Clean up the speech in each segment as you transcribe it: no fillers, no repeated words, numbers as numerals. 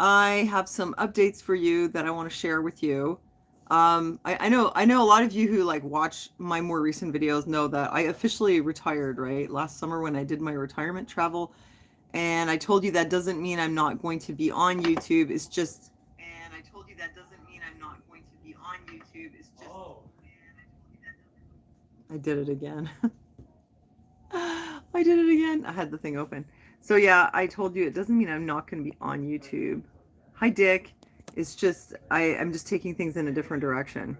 I have some updates for you that I want to share with you. I know a lot of you who like watch my more recent videos know that I officially retired, right? Last summer when I did my retirement travel. And I told you that doesn't mean I'm not going to be on YouTube. It's just And I told you that doesn't mean I'm not going to be on YouTube. It's just I did it again. I did it again. I had the thing open. So yeah, I told you it doesn't mean I'm not going to be on YouTube. Hi, Dick. It's just I'm just taking things in a different direction,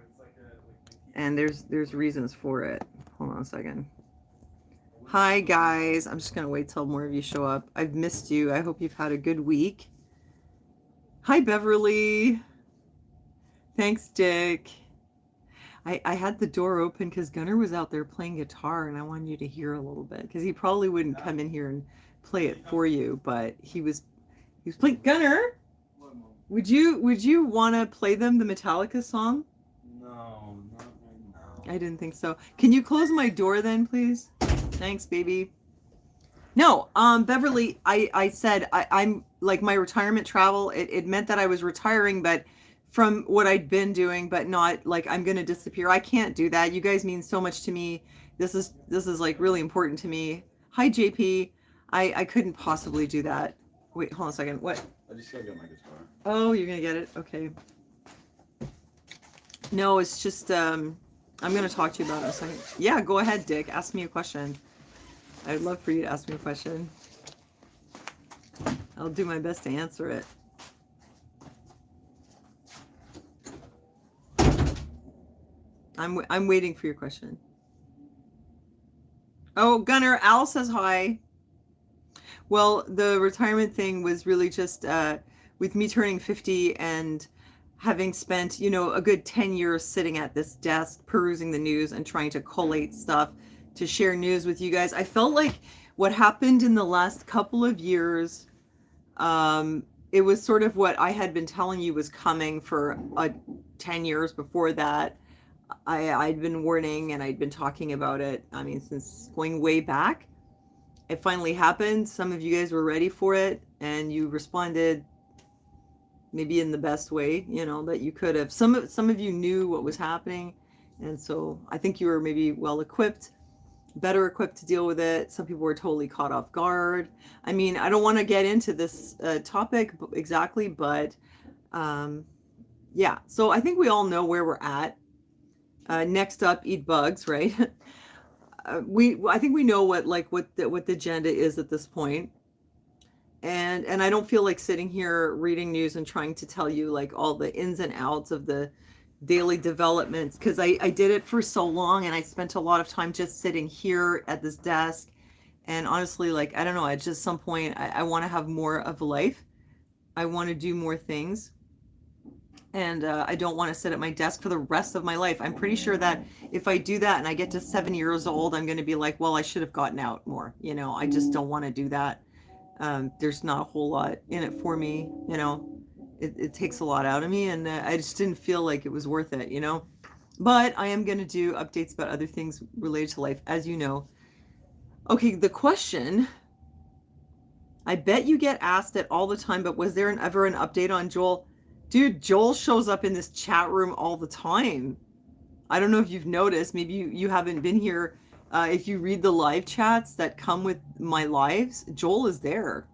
and there's reasons for it. Hold on a second. Hi guys. I'm just gonna wait till more of you show up. I've missed you. I hope you've had a good week. Hi, Beverly. Thanks, Dick. I had the door open because Gunnar was out there playing guitar, and I wanted you to hear a little bit because he probably wouldn't come in here and play it for you, but he was playing. Gunnar, would you want to play them the Metallica song? No, not right now. I didn't think so. Can you close my door then, please? Thanks, baby. No, Beverly, I said I'm like my retirement travel. It meant that I was retiring, but from what I'd been doing, but not like I'm gonna disappear. I can't do that. You guys mean so much to me. This is like really important to me. Hi, JP. I couldn't possibly do that. Wait, hold on a second. What? I just gotta get my guitar. Oh, you're gonna get it? Okay. No, it's just I'm gonna talk to you about it in a second. Yeah, go ahead, Dick. Ask me a question. I'd love for you to ask me a question. I'll do my best to answer it. I'm waiting for your question. Oh, Gunnar, Al says hi. Well, the retirement thing was really just with me turning 50 and having spent, a good 10 years sitting at this desk, perusing the news and trying to collate stuff to share news with you guys. I felt like what happened in the last couple of years, it was sort of what I had been telling you was coming for 10 years before that. I'd been warning and I'd been talking about it. I mean, since going way back, it finally happened. Some of you guys were ready for it and you responded maybe in the best way, that you could have. Some of you knew what was happening. And so I think you were maybe well equipped, better equipped to deal with it. Some people were totally caught off guard. I mean, I don't want to get into this topic exactly, but yeah. So I think we all know where we're at. Next up, eat bugs, right? I think we know what the agenda is at this point. And I don't feel like sitting here reading news and trying to tell you like all the ins and outs of the daily developments, because I did it for so long and I spent a lot of time just sitting here at this desk. And honestly, like, I don't know, at just some point I want to have more of a life. I want to do more things. And I don't want to sit at my desk for the rest of my life. I'm pretty sure that if I do that and I get to 7 years old, I'm going to be like, well, I should have gotten out more. I just don't want to do that. There's not a whole lot in it for me. It takes a lot out of me, and I just didn't feel like it was worth it, But I am going to do updates about other things related to life, as you know. Okay, the question, I bet you get asked it all the time, but was there ever an update on Joel? Dude, Joel shows up in this chat room all the time. I don't know if you've noticed. Maybe you haven't been here. If you read the live chats that come with my lives, Joel is there.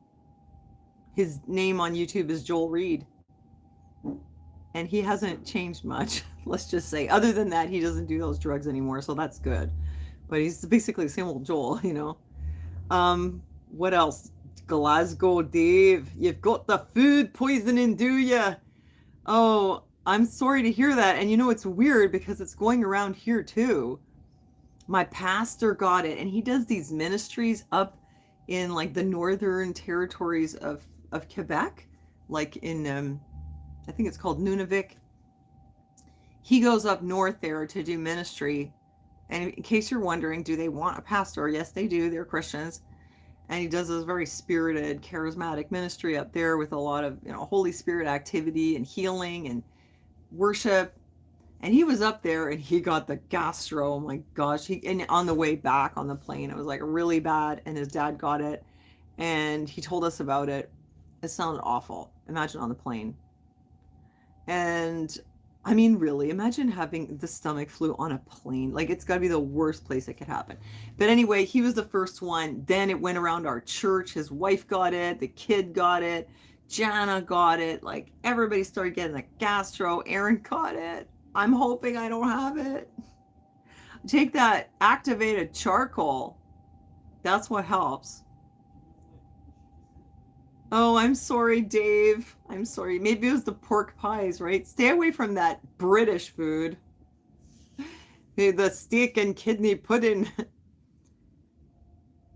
His name on YouTube is Joel Reed. And he hasn't changed much, let's just say. Other than that, he doesn't do those drugs anymore, so that's good. But he's basically the same old Joel, What else? Glasgow Dave, you've got the food poisoning, do ya? Oh, I'm sorry to hear that. And it's weird because it's going around here too. My pastor got it, and he does these ministries up in like the northern territories of Quebec, like in I think it's called Nunavik. He goes up north there to do ministry. And in case you're wondering, do they want a pastor? Yes, they do. They're Christians. And he does this very spirited, charismatic ministry up there with a lot of, Holy Spirit activity and healing and worship. And he was up there and he got the gastro. Oh my gosh. And on the way back on the plane, it was like really bad. And his dad got it. And he told us about it. It sounded awful. Imagine on the plane. And I mean, really, imagine having the stomach flu on a plane. Like, it's got to be the worst place it could happen. But anyway, he was the first one. Then it went around our church. His wife got it. The kid got it. Jana got it. Like, everybody started getting the gastro. Aaron got it. I'm hoping I don't have it. Take that activated charcoal. That's what helps. Oh, I'm sorry, Dave. I'm sorry. Maybe it was the pork pies, right? Stay away from that British food. Hey, the steak and kidney pudding.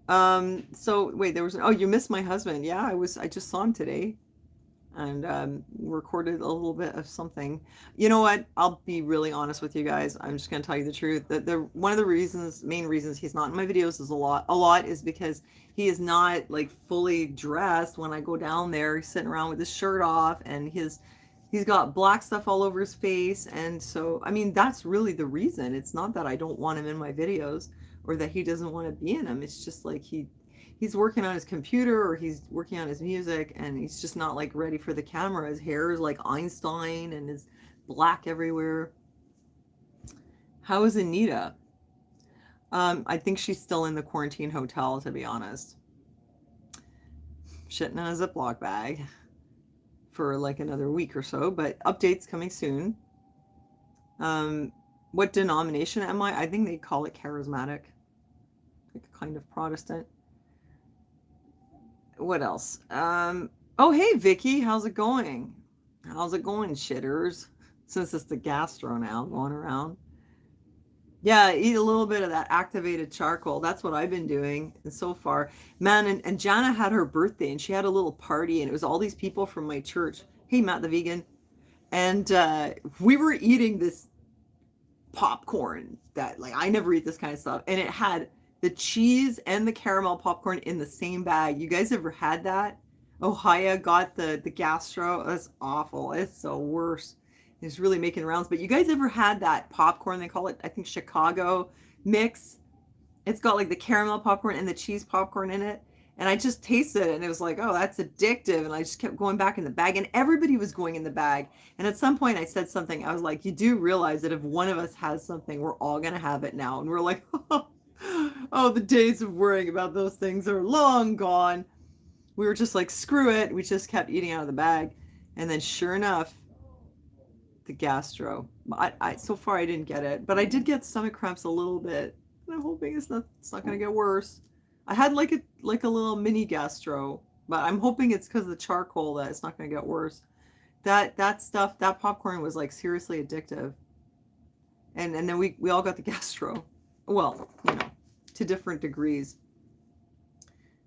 So wait, there was oh, you missed my husband. Yeah, I just saw him today and recorded a little bit of something. You know what? I'll be really honest with you guys. I'm just gonna tell you the truth. The one of the main reasons he's not in my videos is a lot is because he is not like fully dressed when I go down there. He's sitting around with his shirt off and he's got black stuff all over his face. And so, I mean, that's really the reason. It's not that I don't want him in my videos or that he doesn't want to be in them. It's just like he's working on his computer or he's working on his music and he's just not like ready for the camera. His hair is like Einstein and is black everywhere. How is Anita? I think she's still in the quarantine hotel, to be honest. Shitting in a Ziploc bag for like another week or so, but updates coming soon. What denomination am I? I think they call it charismatic, like a kind of Protestant. What else? Oh, hey, Vicky, how's it going? How's it going, shitters? Since it's the gastro now going around. Yeah, eat a little bit of that activated charcoal. That's what I've been doing so far. Man, and Jana had her birthday and she had a little party and it was all these people from my church. Hey, Matt the vegan. And we were eating this popcorn that, like, I never eat this kind of stuff. And it had the cheese and the caramel popcorn in the same bag. You guys ever had that? Ohio got the gastro. That's awful. It's the worst. It's really making rounds. But you guys ever had that popcorn? They call it, I think, Chicago mix. It's got like the caramel popcorn and the cheese popcorn in it. And I just tasted it and it was like, oh, that's addictive. And I just kept going back in the bag and everybody was going in the bag. And at some point I said something. I was like, you do realize that if one of us has something, we're all going to have it now. And we're like, oh, the days of worrying about those things are long gone. We were just like, screw it. We just kept eating out of the bag. And then sure enough, the gastro. So far I didn't get it, but I did get stomach cramps a little bit. And I'm hoping it's not going to get worse. I had like a little mini gastro, but I'm hoping it's because of the charcoal that it's not going to get worse. That stuff, that popcorn was like seriously addictive. And then we all got the gastro. Well, you know, to different degrees.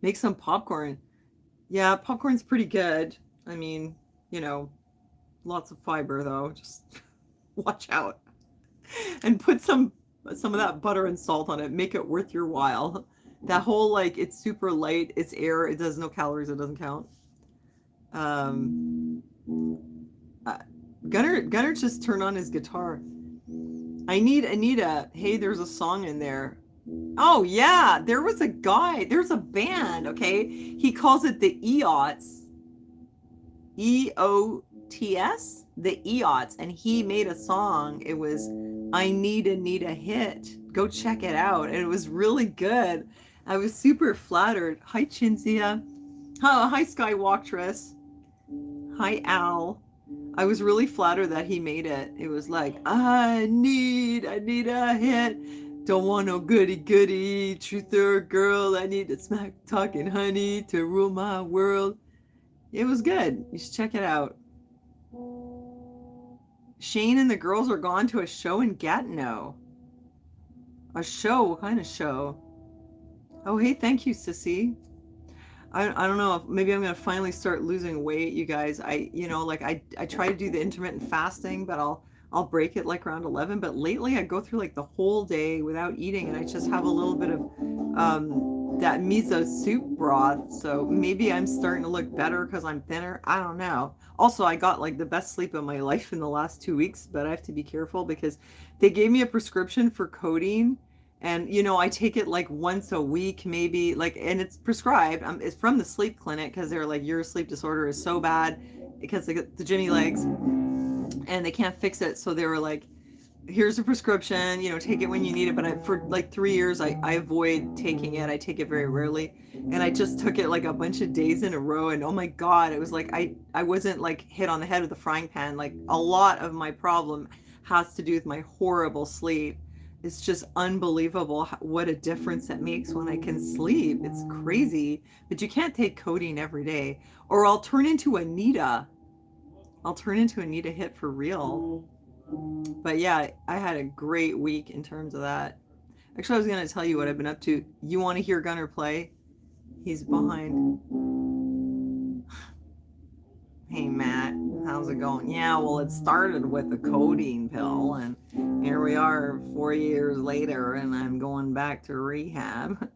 Make some popcorn. Yeah, popcorn's pretty good. I mean, you know, lots of fiber though. Just watch out. And put some of that butter and salt on it. Make it worth your while. That whole, like, it's super light, it's air, it does no calories, it doesn't count. Gunnar just turned on his guitar. I need Anita. Hey, there's a song in there. Oh yeah, there was a guy, there's a band, okay? He calls it the EOTs. EOTS? The EOTs. And he made a song. It was I Need Anita Hit. Go check it out. And it was really good. I was super flattered. Hi, Chinzia. Oh, hi, Skywalktress. Hi, Al. I was really flattered that he made it. It was like, I need a hit. Don't want no goody, truther girl. I need a smack talking honey to rule my world. It was good. You should check it out. Shane and the girls are gone to a show in Gatineau. A show? What kind of show? Oh, hey, thank you, Sissy. I don't know if maybe I'm going to finally start losing weight, you guys. I try to do the intermittent fasting, but I'll break it like around 11. But lately I go through like the whole day without eating and I just have a little bit of that miso soup broth. So maybe I'm starting to look better because I'm thinner. I don't know. Also, I got like the best sleep of my life in the last 2 weeks, but I have to be careful because they gave me a prescription for codeine And, I take it like once a week, maybe, like, and it's prescribed. It's from the sleep clinic because they're like, your sleep disorder is so bad because they get the Jimmy legs and they can't fix it. So they were like, here's a prescription, take it when you need it. But for like 3 years, I avoid taking it. I take it very rarely. And I just took it like a bunch of days in a row. And oh my God, it was like, I wasn't like hit on the head with a frying pan. Like a lot of my problem has to do with my horrible sleep. It's just unbelievable what a difference it makes when I can sleep. It's crazy. But you can't take codeine every day, or I'll turn into Anita. I'll turn into Anita hit for real. But yeah, I had a great week in terms of that. Actually, I was going to tell you what I've been up to. You want to hear Gunnar play? He's behind. Hey, Matt, how's it going? Yeah, well, it started with the codeine pill, and here we are 4 years later, and I'm going back to rehab.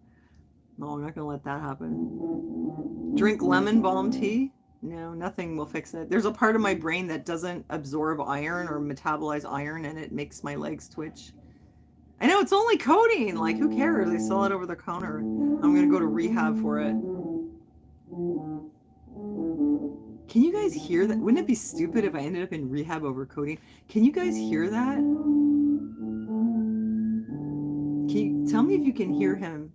No, I'm not going to let that happen. Drink lemon balm tea? No, nothing will fix it. There's a part of my brain that doesn't absorb iron or metabolize iron, and it makes my legs twitch. I know, it's only codeine. Like, who cares? They sell it over the counter. I'm going to go to rehab for it. Can you guys hear that? Wouldn't it be stupid if I ended up in rehab over codeine? Can you guys hear that? Can you tell me if you can hear him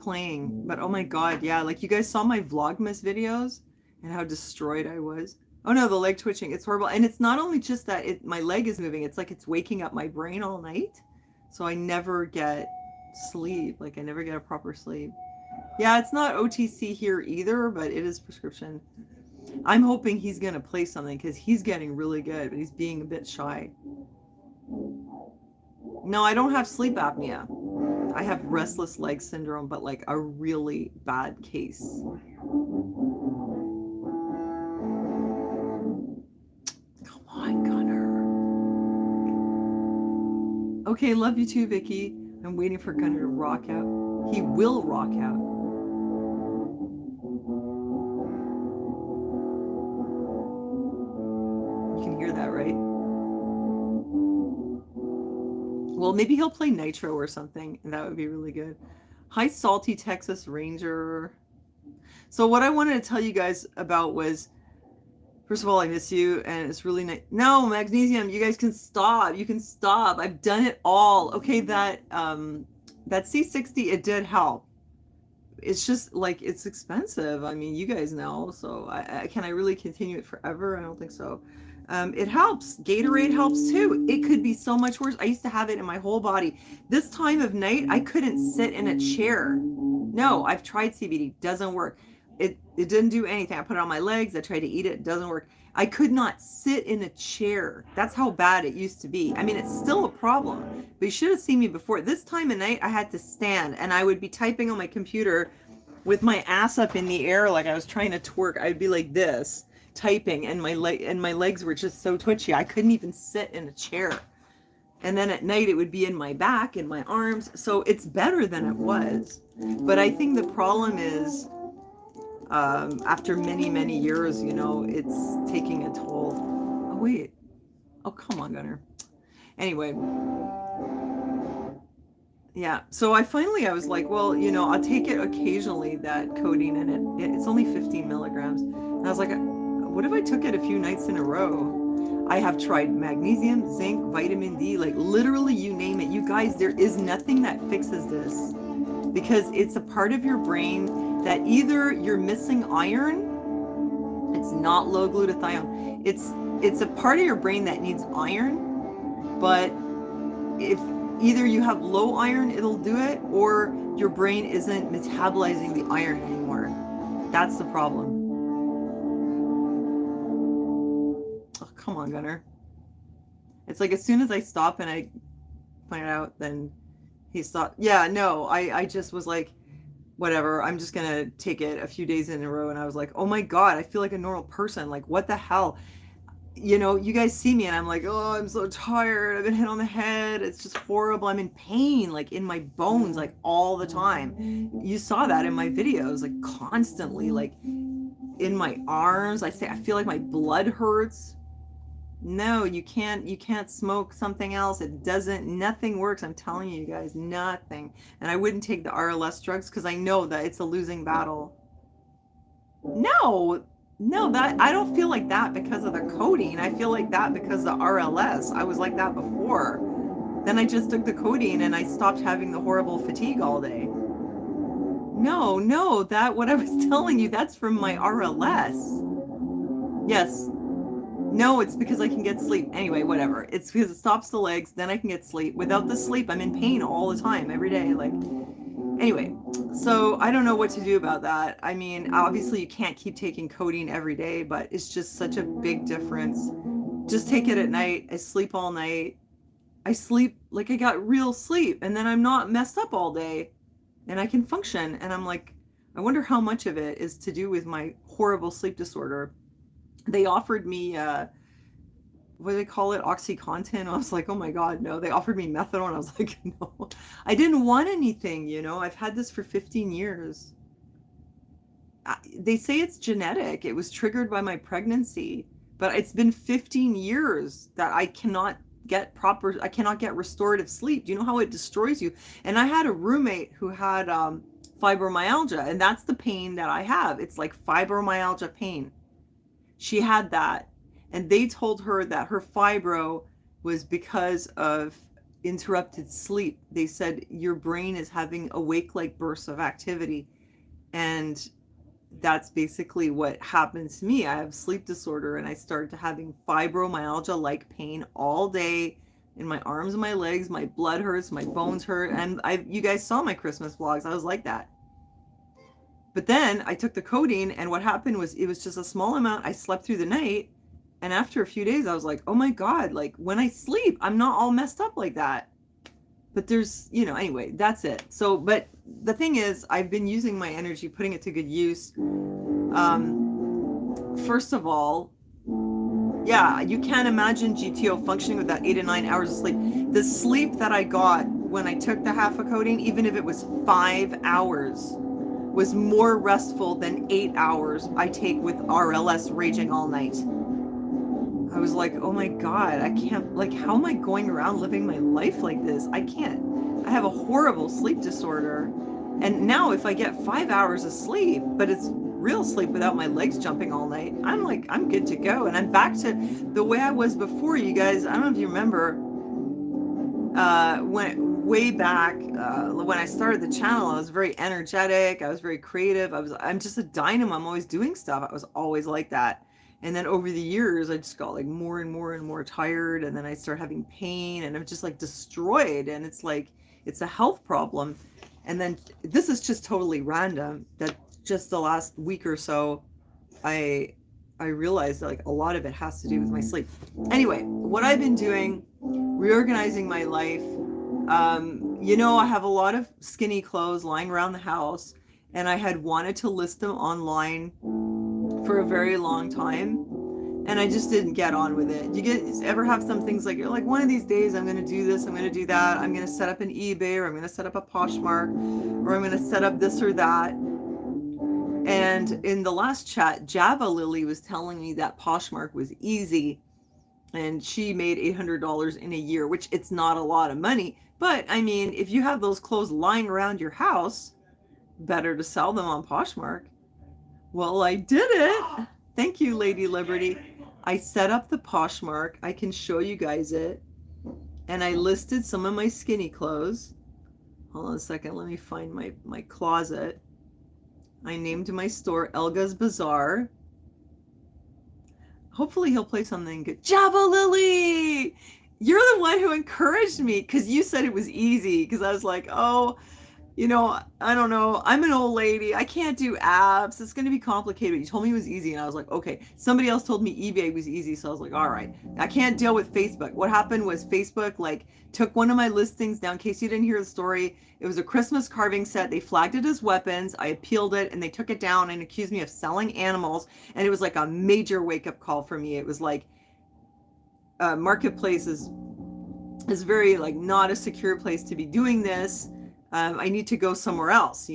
playing? But oh my God, yeah. Like, you guys saw my Vlogmas videos and how destroyed I was. Oh no, the leg twitching. It's horrible. And it's not only just that my leg is moving. It's like it's waking up my brain all night. So I never get sleep. Like, I never get a proper sleep. Yeah, it's not OTC here either, but it is prescription. I'm hoping he's going to play something because he's getting really good, but he's being a bit shy. No, I don't have sleep apnea. I have restless leg syndrome, but like a really bad case. Come on, Gunnar. Okay, love you too, Vicky. I'm waiting for Gunnar to rock out. He will rock out. Hear that, right? Well, maybe he'll play Nitro or something, and that would be really good. Hi, Salty Texas Ranger. So what I wanted to tell you guys about was, first of all, I miss you, and it's really nice. No, Magnesium, you guys can stop. You can stop. I've done it all. Okay, that C60, it did help. It's just like, it's expensive. I mean, you guys know. So can I really continue it forever? I don't think so. It helps. Gatorade helps too. It could be so much worse. I used to have it in my whole body. This time of night, I couldn't sit in a chair. No, I've tried CBD. Doesn't work. It didn't do anything. I put it on my legs. I tried to eat it. It doesn't work. I could not sit in a chair. That's how bad it used to be. I mean, it's still a problem, but you should have seen me before. This time of night, I had to stand, and I would be typing on my computer with my ass up in the air like I was trying to twerk. I'd be like this, typing, and my legs were just so twitchy. I couldn't even sit in a chair. And then at night it would be in my back, in my arms. So it's better than it was. But I think the problem is, after many, many years, it's taking a toll. Oh, wait. Oh, come on, Gunnar. Anyway. Yeah. So I was like, well, I'll take it occasionally, that codeine, and it's only 15 milligrams. And I was like, what if I took it a few nights in a row? I have tried magnesium, zinc, vitamin D, like literally you name it. You guys, there is nothing that fixes this, because it's a part of your brain that either you're missing iron, it's not low glutathione, it's a part of your brain that needs iron, but if either you have low iron, it'll do it, or your brain isn't metabolizing the iron anymore. That's the problem. Oh, come on, Gunnar. It's like as soon as I stop and I point it out, then he stopped. Yeah, no, I just was like, whatever, I'm just going to take it a few days in a row. And I was like, oh my God, I feel like a normal person. Like, what the hell? You guys see me and I'm like, oh, I'm so tired. I've been hit on the head. It's just horrible. I'm in pain, like in my bones, like all the time. You saw that in my videos, like constantly, like in my arms. I feel like my blood hurts. No, you can't smoke something else. It doesn't, nothing works. I'm telling you guys, nothing. And I wouldn't take the RLS drugs because I know that it's a losing battle. No, no, that I don't feel like that because of the codeine. I feel like that because of the RLS. I was like that before. Then I just took the codeine and I stopped having the horrible fatigue all day. No, no, that what I was telling you, that's from my RLS. Yes. No, it's because I can get sleep. Anyway, whatever. It's because it stops the legs, then I can get sleep. Without the sleep, I'm in pain all the time, every day. Like, anyway, so I don't know what to do about that. I mean, obviously you can't keep taking codeine every day, but it's just such a big difference. Just take it at night. I sleep all night. I sleep like I got real sleep, and then I'm not messed up all day, and I can function. And I'm like, I wonder how much of it is to do with my horrible sleep disorder. They offered me what do they call it, OxyContin. I was like, oh my god, no. They offered me methadone. I was like, no, I didn't want anything. I've had this for 15 years. They say it's genetic. It was triggered by my pregnancy, but it's been 15 years that I cannot get restorative sleep. Do you know how it destroys you? And I had a roommate who had fibromyalgia, and that's the pain that I have. It's like fibromyalgia pain. She had that, and they told her that her fibro was because of interrupted sleep. They said your brain is having awake-like bursts of activity, and that's basically what happened to me. I have sleep disorder, and I started having fibromyalgia-like pain all day in my arms and my legs. My blood hurts, my bones hurt, and you guys saw my Christmas vlogs. I was like that. But then I took the codeine, and what happened was it was just a small amount. I slept through the night, and after a few days I was like, oh my god, like when I sleep I'm not all messed up like that. But there's, anyway, that's it. So, but the thing is, I've been using my energy, putting it to good use. First of all, yeah, you can't imagine GTO functioning with that 8 to 9 hours of sleep. The sleep that I got when I took the half of codeine, even if it was 5 hours, was more restful than 8 hours I take with RLS raging all night. I was like, oh my god, I can't, like, how am I going around living my life like this? I can't. I have a horrible sleep disorder. And now if I get 5 hours of sleep, but it's real sleep without my legs jumping all night, I'm like, I'm good to go. And I'm back to the way I was before, you guys. I don't know if you remember, way back, when I started the channel, I was very energetic. I was very creative. I'm just a dynamo. I'm always doing stuff. I was always like that. And then over the years, I just got like more and more and more tired. And then I started having pain, and I'm just like destroyed. And it's like, it's a health problem. And then this is just totally random that just the last week or so, I realized that like a lot of it has to do with my sleep. Anyway, what I've been doing, reorganizing my life. I have a lot of skinny clothes lying around the house, and I had wanted to list them online for a very long time, and I just didn't get on with it. Ever have some things like, you're like, one of these days I'm going to do this, I'm going to do that, I'm going to set up an eBay, or I'm going to set up a Poshmark, or I'm going to set up this or that. And in the last chat, Java Lily was telling me that Poshmark was easy, and she made $800 in a year, which it's not a lot of money. But I mean, if you have those clothes lying around your house, better to sell them on Poshmark. Well, I did it. Thank you, Lady Liberty. I set up the Poshmark. I can show you guys it. And I listed some of my skinny clothes. Hold on a second. Let me find my closet. I named my store Elgas Bazaar. Hopefully he'll play something good. Java Lily! You're the one who encouraged me, because you said it was easy. Because I was like, oh, I don't know. I'm an old lady. I can't do apps. It's going to be complicated. You told me it was easy, and I was like, okay. Somebody else told me eBay was easy, so I was like, all right. I can't deal with Facebook. What happened was Facebook took one of my listings down. In case you didn't hear the story, it was a Christmas carving set. They flagged it as weapons. I appealed it, and they took it down and accused me of selling animals. And it was like a major wake-up call for me. It was like, marketplace is very not a secure place to be doing this. I need to go somewhere else,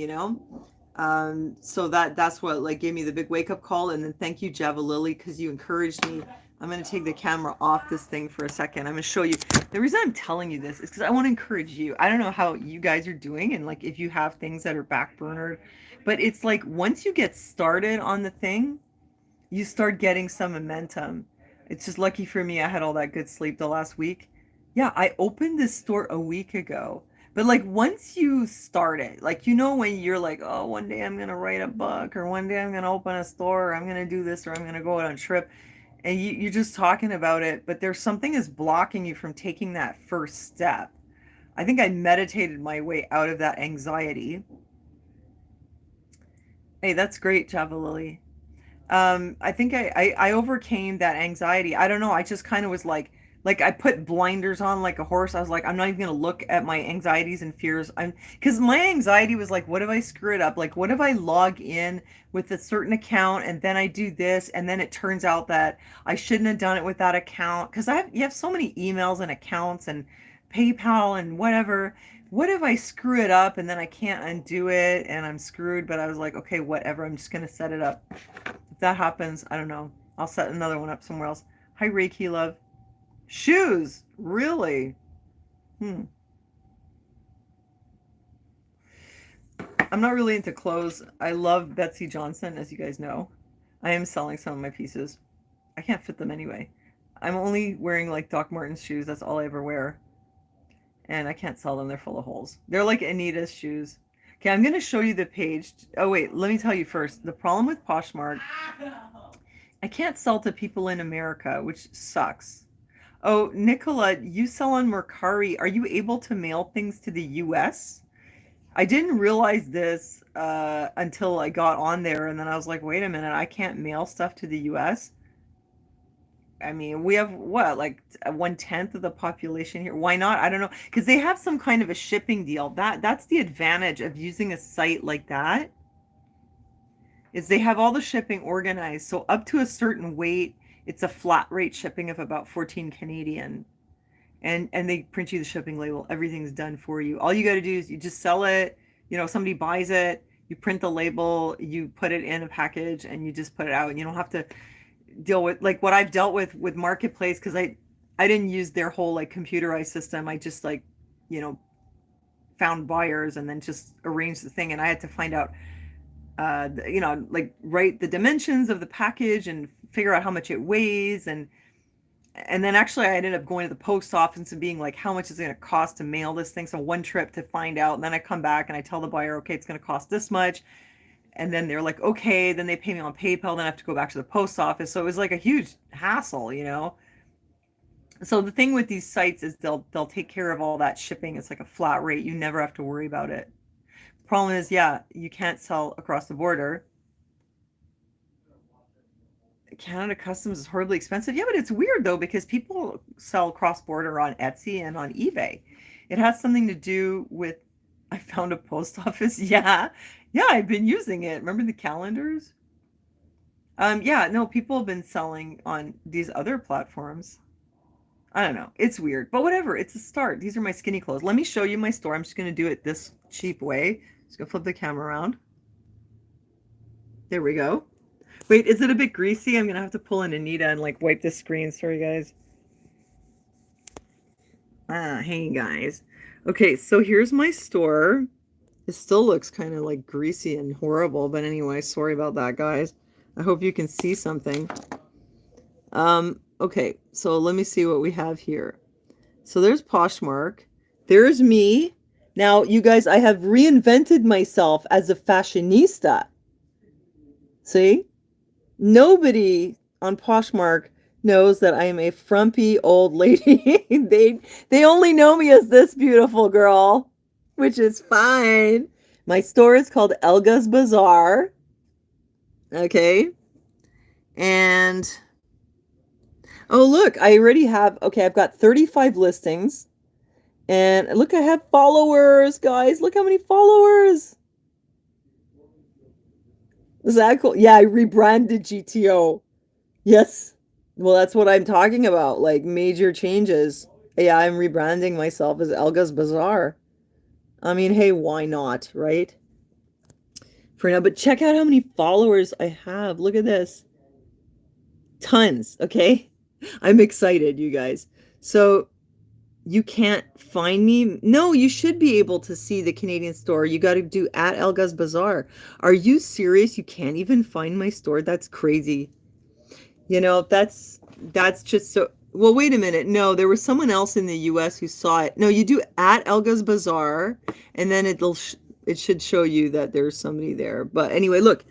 So that's what like gave me the big wake up call. And then thank you, Java Lily, because you encouraged me. I'm going to take the camera off this thing for a second. I'm going to show you. The reason I'm telling you this is because I want to encourage you. I don't know how you guys are doing and like if you have things that are backburnered, but it's like once you get started on the thing, you start getting some momentum. It's just lucky for me I had all that good sleep the last week. Yeah, I opened this store a week ago. But like once you start it, like when you're like, oh, one day I'm gonna write a book, or one day I'm gonna open a store, or I'm gonna do this, or I'm gonna go out on a trip, and you're just talking about it, but there's something is blocking you from taking that first step. I think I meditated my way out of that anxiety. Hey, that's great, Java Lily. I think I overcame that anxiety. I don't know. I just kind of was like I put blinders on like a horse. I was like, I'm not even gonna look at my anxieties and fears. Because my anxiety was like, what if I screw it up? Like, what if I log in with a certain account and then I do this and then it turns out that I shouldn't have done it with that account? Because you have so many emails and accounts and PayPal and whatever. What if I screw it up and then I can't undo it and I'm screwed? But I was like, okay, whatever. I'm just gonna set it up. If that happens, I don't know. I'll set another one up somewhere else. Hi, Reiki love. Shoes, really? I'm not really into clothes. I love Betsy Johnson, as you guys know. I am selling some of my pieces. I can't fit them anyway. I'm only wearing like Doc Martens shoes. That's all I ever wear. And I can't sell them. They're full of holes. They're like Anita's shoes. Okay, I'm going to show you the page. Oh, wait. Let me tell you first. The problem with Poshmark, I can't sell to people in America, which sucks. Oh, Nicola, you sell on Mercari. Are you able to mail things to the US? I didn't realize this until I got on there, and then I was like, wait a minute, I can't mail stuff to the US? I mean, we have what, like 1/10 of the population here. Why not? I don't know. Because they have some kind of a shipping deal. That's the advantage of using a site like that, is they have all the shipping organized. So up to a certain weight, it's a flat rate shipping of about 14 Canadian. And they print you the shipping label. Everything's done for you. All you got to do is you just sell it. Somebody buys it, you print the label, you put it in a package, and you just put it out. And you don't have to deal with like what I've dealt with Marketplace, because I didn't use their whole like computerized system. I just like, found buyers and then just arranged the thing. And I had to find out, like write the dimensions of the package and figure out how much it weighs. And then actually I ended up going to the post office and being like, how much is it going to cost to mail this thing? So one trip to find out. And then I come back and I tell the buyer, okay, it's going to cost this much. And then they're like, okay, then they pay me on PayPal. Then I have to go back to the post office. So it was like a huge hassle, So the thing with these sites is they'll take care of all that shipping. It's like a flat rate. You never have to worry about it. Problem is, yeah, you can't sell across the border. Canada customs is horribly expensive. Yeah, but it's weird though, because people sell cross-border on Etsy and on eBay. It has something to do with, I found a post office. Yeah, I've been using it. Remember the calendars? Yeah, no, people have been selling on these other platforms. I don't know. It's weird, but whatever. It's a start. These are my skinny clothes. Let me show you my store. I'm just going to do it this cheap way. Just going to flip the camera around. There we go. Wait, is it a bit greasy? I'm going to have to pull in Anita and like wipe the screen. Sorry, guys. Hey, guys. Okay, so here's my store. It still looks kind of like greasy and horrible, but anyway, sorry about that, guys. I hope you can see something. Okay, so let me see what we have here. So there's Poshmark. There's me. Now, you guys, I have reinvented myself as a fashionista. See? Nobody on Poshmark knows that I am a frumpy old lady. They only know me as this beautiful girl, which is fine. My store is called Elgas Bazaar. Okay. And oh, look, I already have, okay, I've got 35 listings. And look, I have followers, guys. Look how many followers. Is that cool? Yeah, I rebranded GTO. Yes. Well, that's what I'm talking about. Like major changes. Yeah, I'm rebranding myself as Elgas Bazaar. I mean, hey, why not, right? for now. But check out how many followers I have. Look at this. Tons, okay? I'm excited, you guys. So you can't find me? No, you should be able to see the Canadian store. You got to do at Elgas Bazaar. Are you serious? You can't even find my store? That's crazy. You know, that's just so. Well, wait a minute. No, there was someone else in the US who saw it. No, you do at Elgas Bazaar, and then it should show you that there's somebody there. But anyway, look,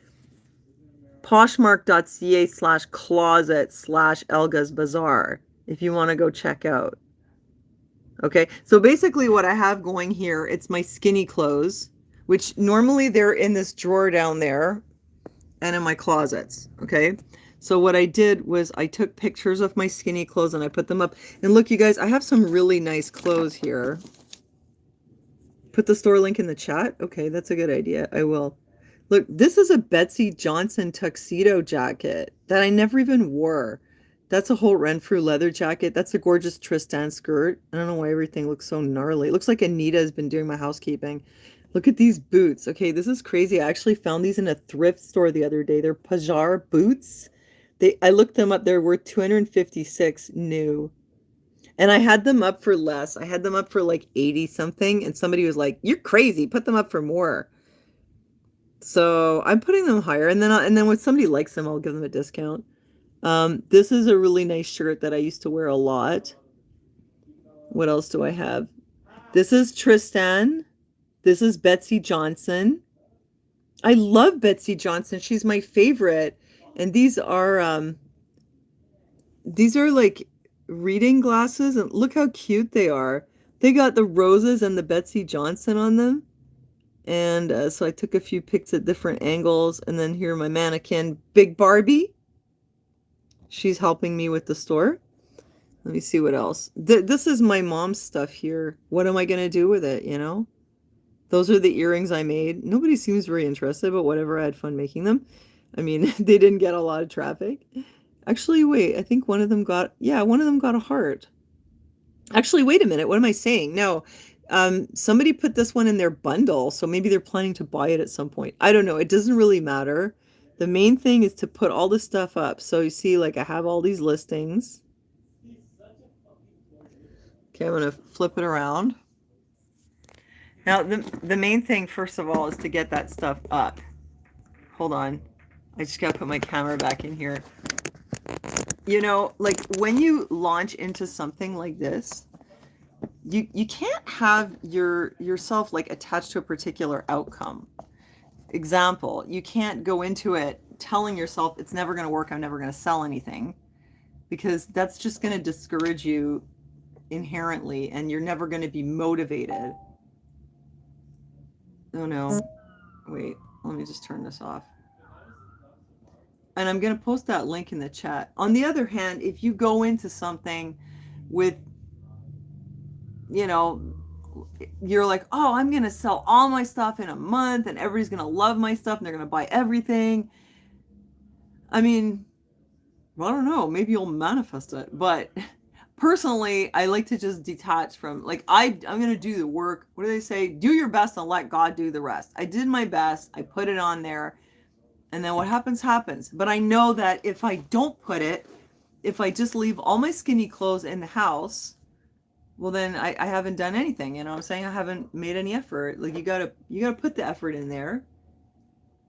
poshmark.ca/closet/Elgas Bazaar if you want to go check out. Okay, so basically what I have going here, it's my skinny clothes, which normally they're in this drawer down there and in my closets, okay? So what I did was I took pictures of my skinny clothes and I put them up. And look, you guys, I have some really nice clothes here. Put the store link in the chat? Okay, that's a good idea. I will. Look, this is a Betsy Johnson tuxedo jacket that I never even wore. That's a whole Renfrew leather jacket. That's a gorgeous Tristan skirt. I don't know why everything looks so gnarly. It looks like Anita has been doing my housekeeping. Look at these boots. Okay, this is crazy. I actually found these in a thrift store the other day. They're Pajar boots. I looked them up. They're worth $256 new. And I had them up for less. I had them up for like 80 something. And somebody was like, "You're crazy. Put them up for more." So I'm putting them higher. And then when somebody likes them, I'll give them a discount. This is a really nice shirt that I used to wear a lot. What else do I have? This is Tristan. This is Betsy Johnson. I love Betsy Johnson. She's my favorite. And these are like reading glasses, and look how cute they are. They got the roses and the Betsy Johnson on them. And so I took a few pics at different angles. And then here my mannequin, Big Barbie. She's helping me with the store. Let me see what else. This is my mom's stuff here. What am I going to do with it, you know? Those are the earrings I made. Nobody seems very interested, but whatever. I had fun making them. I mean, they didn't get a lot of traffic. Actually, wait. I think one of them got a heart. Actually, wait a minute. What am I saying? No. Somebody put this one in their bundle, so maybe they're planning to buy it at some point. I don't know. It doesn't really matter. The main thing is to put all this stuff up. So you see, like, I have all these listings. Okay, I'm going to flip it around. Now, the main thing, first of all, is to get that stuff up. Hold on. I just got to put my camera back in here. You know, like, when you launch into something like this, you can't have yourself, like, attached to a particular outcome. Example, you can't go into it telling yourself it's never going to work, I'm never going to sell anything, because that's just going to discourage you inherently and you're never going to be motivated. Oh no, wait, let me just turn this off. And I'm going to post that link in the chat. On the other hand, if you go into something with, you know, you're like, oh, I'm going to sell all my stuff in a month and everybody's going to love my stuff and they're going to buy everything. I mean, well, I don't know, maybe you'll manifest it. But personally, I like to just detach from, like, I'm going to do the work. What do they say? Do your best and let God do the rest. I did my best. I put it on there. And then what happens, happens. But I know that if I don't put it, if I just leave all my skinny clothes in the house, well, then I haven't done anything. You know what I'm saying? I haven't made any effort. Like, you gotta put the effort in there,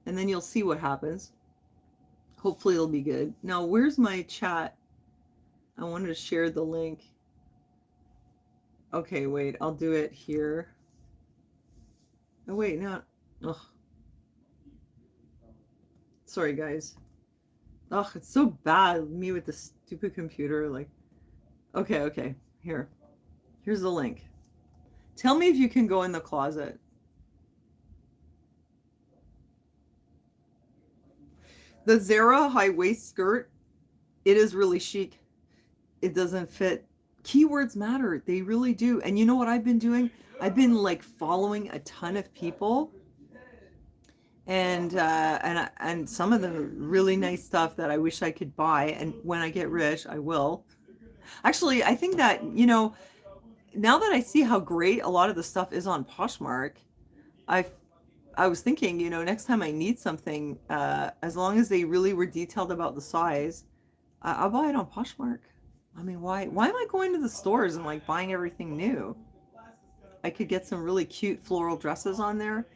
and then you'll see what happens. Hopefully it'll be good. Now, where's my chat? I wanted to share the link. Okay, wait, I'll do it here. Oh, wait, no. Ugh. Sorry, guys. Ugh, it's so bad, me with the stupid computer. Like, okay, here. Here's the link. Tell me if you can go in the closet. The Zara high waist skirt, it is really chic. It doesn't fit. Keywords matter. They really do. And you know what I've been doing? I've been, like, following a ton of people. And some of the really nice stuff that I wish I could buy. And when I get rich, I will. Actually, I think that, you know, now that I see how great a lot of the stuff is on Poshmark, I was thinking, next time I need something, as long as they really were detailed about the size, I'll buy it on Poshmark. I mean, why am I going to the stores and like buying everything new? I could get some really cute floral dresses on there.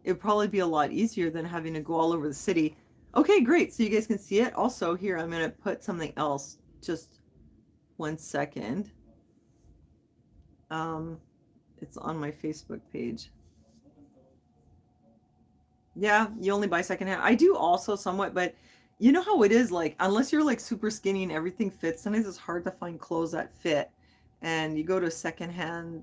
It'd probably be a lot easier than having to go all over the city. Okay, great. So you guys can see it. Also, here, I'm going to put something else. Just 1 second. Um, it's on my Facebook page. Yeah, you only buy secondhand. I do also somewhat, but you know how it is, like, unless you're like super skinny and everything fits, sometimes it's hard to find clothes that fit. And you go to secondhand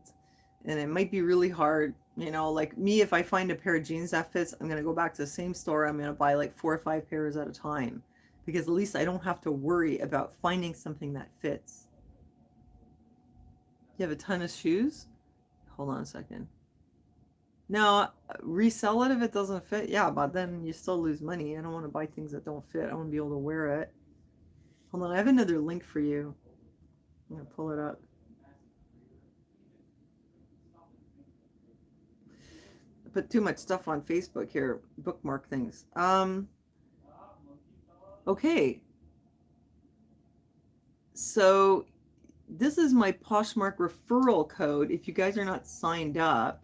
and it might be really hard. Like me, if I find a pair of jeans that fits, I'm gonna go back to the same store. I'm gonna buy like 4 or 5 pairs at a time because at least I don't have to worry about finding something that fits. You have a ton of shoes? Hold on a second. Now, resell it if it doesn't fit. Yeah, but then you still lose money. I don't want to buy things that don't fit. I want to be able to wear it. Hold on, I have another link for you. I'm going to pull it up. I put too much stuff on Facebook here. Bookmark things. Okay. So this is my Poshmark referral code. If you guys are not signed up,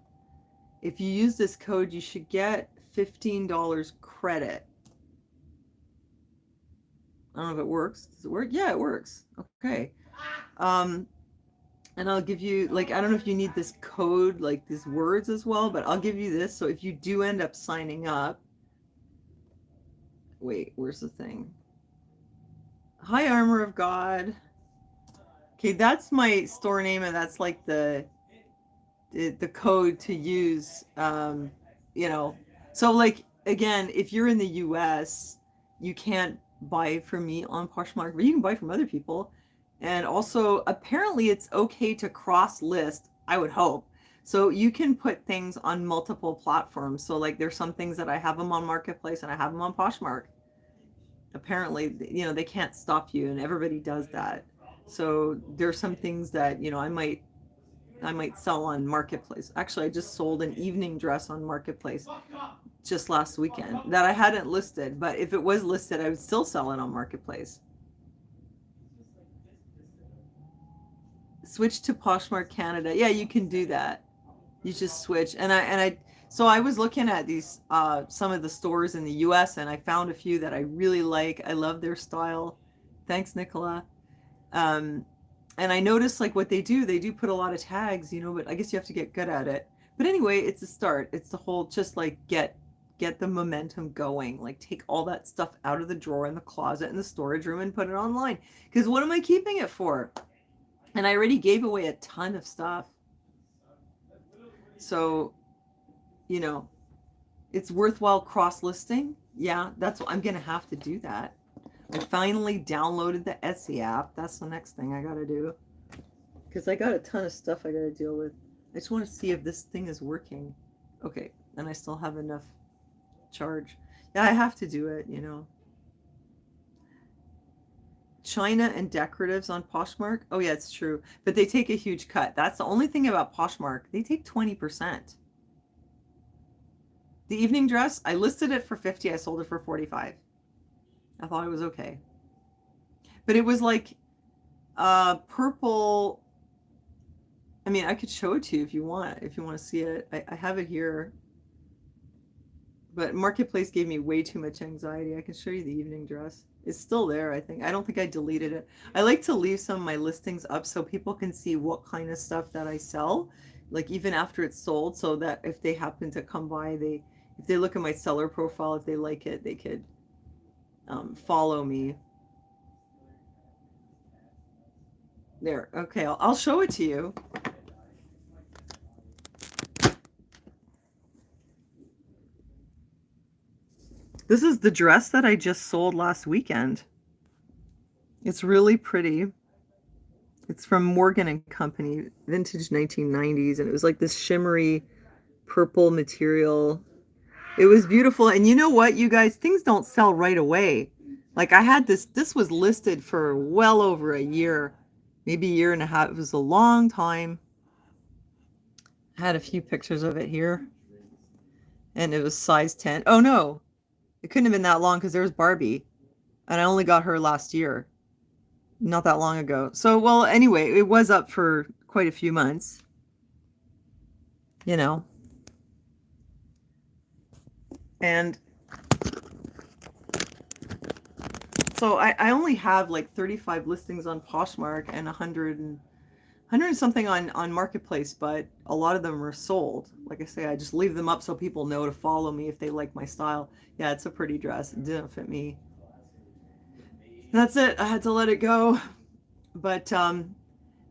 if you use this code, you should get $15 credit. I don't know if it works. Does it work? Yeah, it works. Okay. Um, and I'll give you, like, I don't know if you need this code, like these words as well, but I'll give you this. So if you do end up signing up, wait, where's the thing? Hi, Armor of God. Okay, that's my store name, and that's like the code to use. So like again, if you're in the U.S., you can't buy from me on Poshmark, but you can buy from other people. And also, apparently, it's okay to cross list. I would hope. So you can put things on multiple platforms. So like, there's some things that I have them on Marketplace and I have them on Poshmark. Apparently, they can't stop you, and everybody does that. So there's some things that I might sell on Marketplace. Actually, I just sold an evening dress on Marketplace just last weekend that I hadn't listed, but if it was listed, I would still sell it on Marketplace. Switch to Poshmark Canada. Yeah, you can do that. You just switch. So I was looking at these some of the stores in the US, and I found a few that I really like. I love their style. Thanks, Nicola. Um, and I noticed like what they do put a lot of tags, but I guess you have to get good at it. But anyway, it's a start. It's the whole just like get the momentum going. Like take all that stuff out of the drawer in the closet in the storage room and put it online. Because what am I keeping it for? And I already gave away a ton of stuff. So, you know, it's worthwhile cross listing. Yeah, that's what I'm gonna have to do that. I finally downloaded the Etsy app. That's the next thing I gotta do. Because I got a ton of stuff I gotta deal with. I just want to see if this thing is working. Okay, and I still have enough charge. Yeah, I have to do it. China and decoratives on Poshmark. Oh yeah, it's true. But they take a huge cut. That's the only thing about Poshmark. They take 20%. The evening dress, I listed it for 50. I sold it for 45. I thought it was okay. But it was like purple. I mean, I could show it to you if you want to see it. I have it here. But Marketplace gave me way too much anxiety. I can show you the evening dress. It's still there, I think. I don't think I deleted it. I like to leave some of my listings up so people can see what kind of stuff that I sell, like even after it's sold, so that if they happen to come by, if they look at my seller profile, if they like it, they could follow me. There. Okay, I'll show it to you. This is the dress that I just sold last weekend. It's really pretty. It's from Morgan and Company, vintage 1990s, and it was like this shimmery purple material. It was beautiful. And you know what, you guys, things don't sell right away. Like I had this was listed for well over a year, maybe a year and a half. It was a long time. I had a few pictures of it here. And it was size 10. Oh no, it couldn't have been that long because there was Barbie. And I only got her last year, not that long ago. So, well, anyway, it was up for quite a few months, you know. And so I only have like 35 listings on Poshmark and 100 something on Marketplace, but a lot of them are sold. Like I say, I just leave them up so people know to follow me if they like my style. Yeah, it's a pretty dress. It didn't fit me. That's it. I had to let it go. But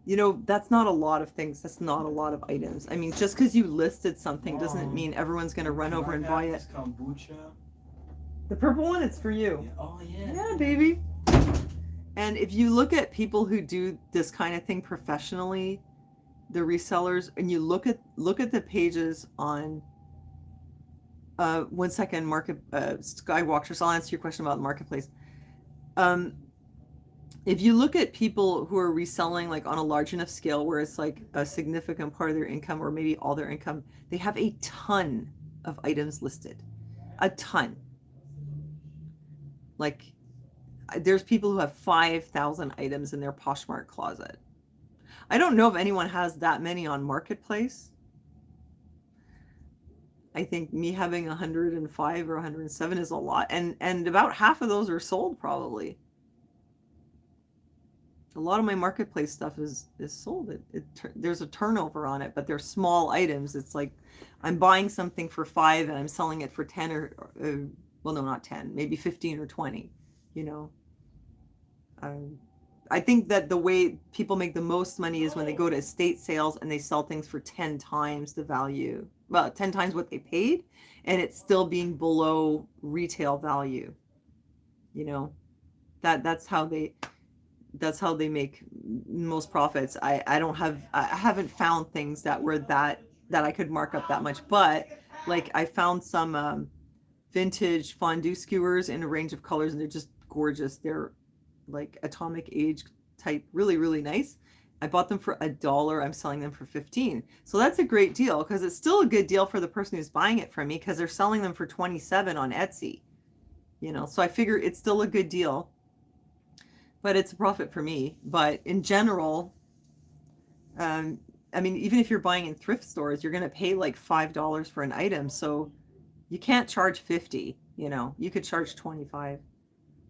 you know, that's not a lot of things. That's not a lot of items. I mean, just because you listed something doesn't mean everyone's going to run over and buy it. Kombucha. The purple one, it's for you. Yeah. Oh yeah. Yeah, baby. And if you look at people who do this kind of thing professionally, the resellers, and you look at the pages on 1 second market Skywalkers, I'll answer your question about the marketplace. If you look at people who are reselling like on a large enough scale where it's like a significant part of their income or maybe all their income, they have a ton of items listed. A ton. Like there's people who have 5,000 items in their Poshmark closet. I don't know if anyone has that many on Marketplace. I think me having 105 or 107 is a lot, and about half of those are sold probably. A lot of my Marketplace stuff is sold. There's a turnover on it, but they're small items. It's like I'm buying something for 5 and I'm selling it for 10 or well, no, not 10, maybe 15 or 20, you know. I think that the way people make the most money is when they go to estate sales and they sell things for 10 times the value. Well, 10 times what they paid, and it's still being below retail value. You know, that's how they make most profits. I haven't found things that were that I could mark up that much, but like I found some vintage fondue skewers in a range of colors, and they're just gorgeous. They're like atomic age type, really, really nice. I bought them for $1. I'm selling them for 15. So that's a great deal because it's still a good deal for the person who's buying it from me because they're selling them for 27 on Etsy. You know, so I figure it's still a good deal, but it's a profit for me. But in general, I mean, even if you're buying in thrift stores, you're going to pay like $5 for an item. So you can't charge 50, you know, you could charge 25.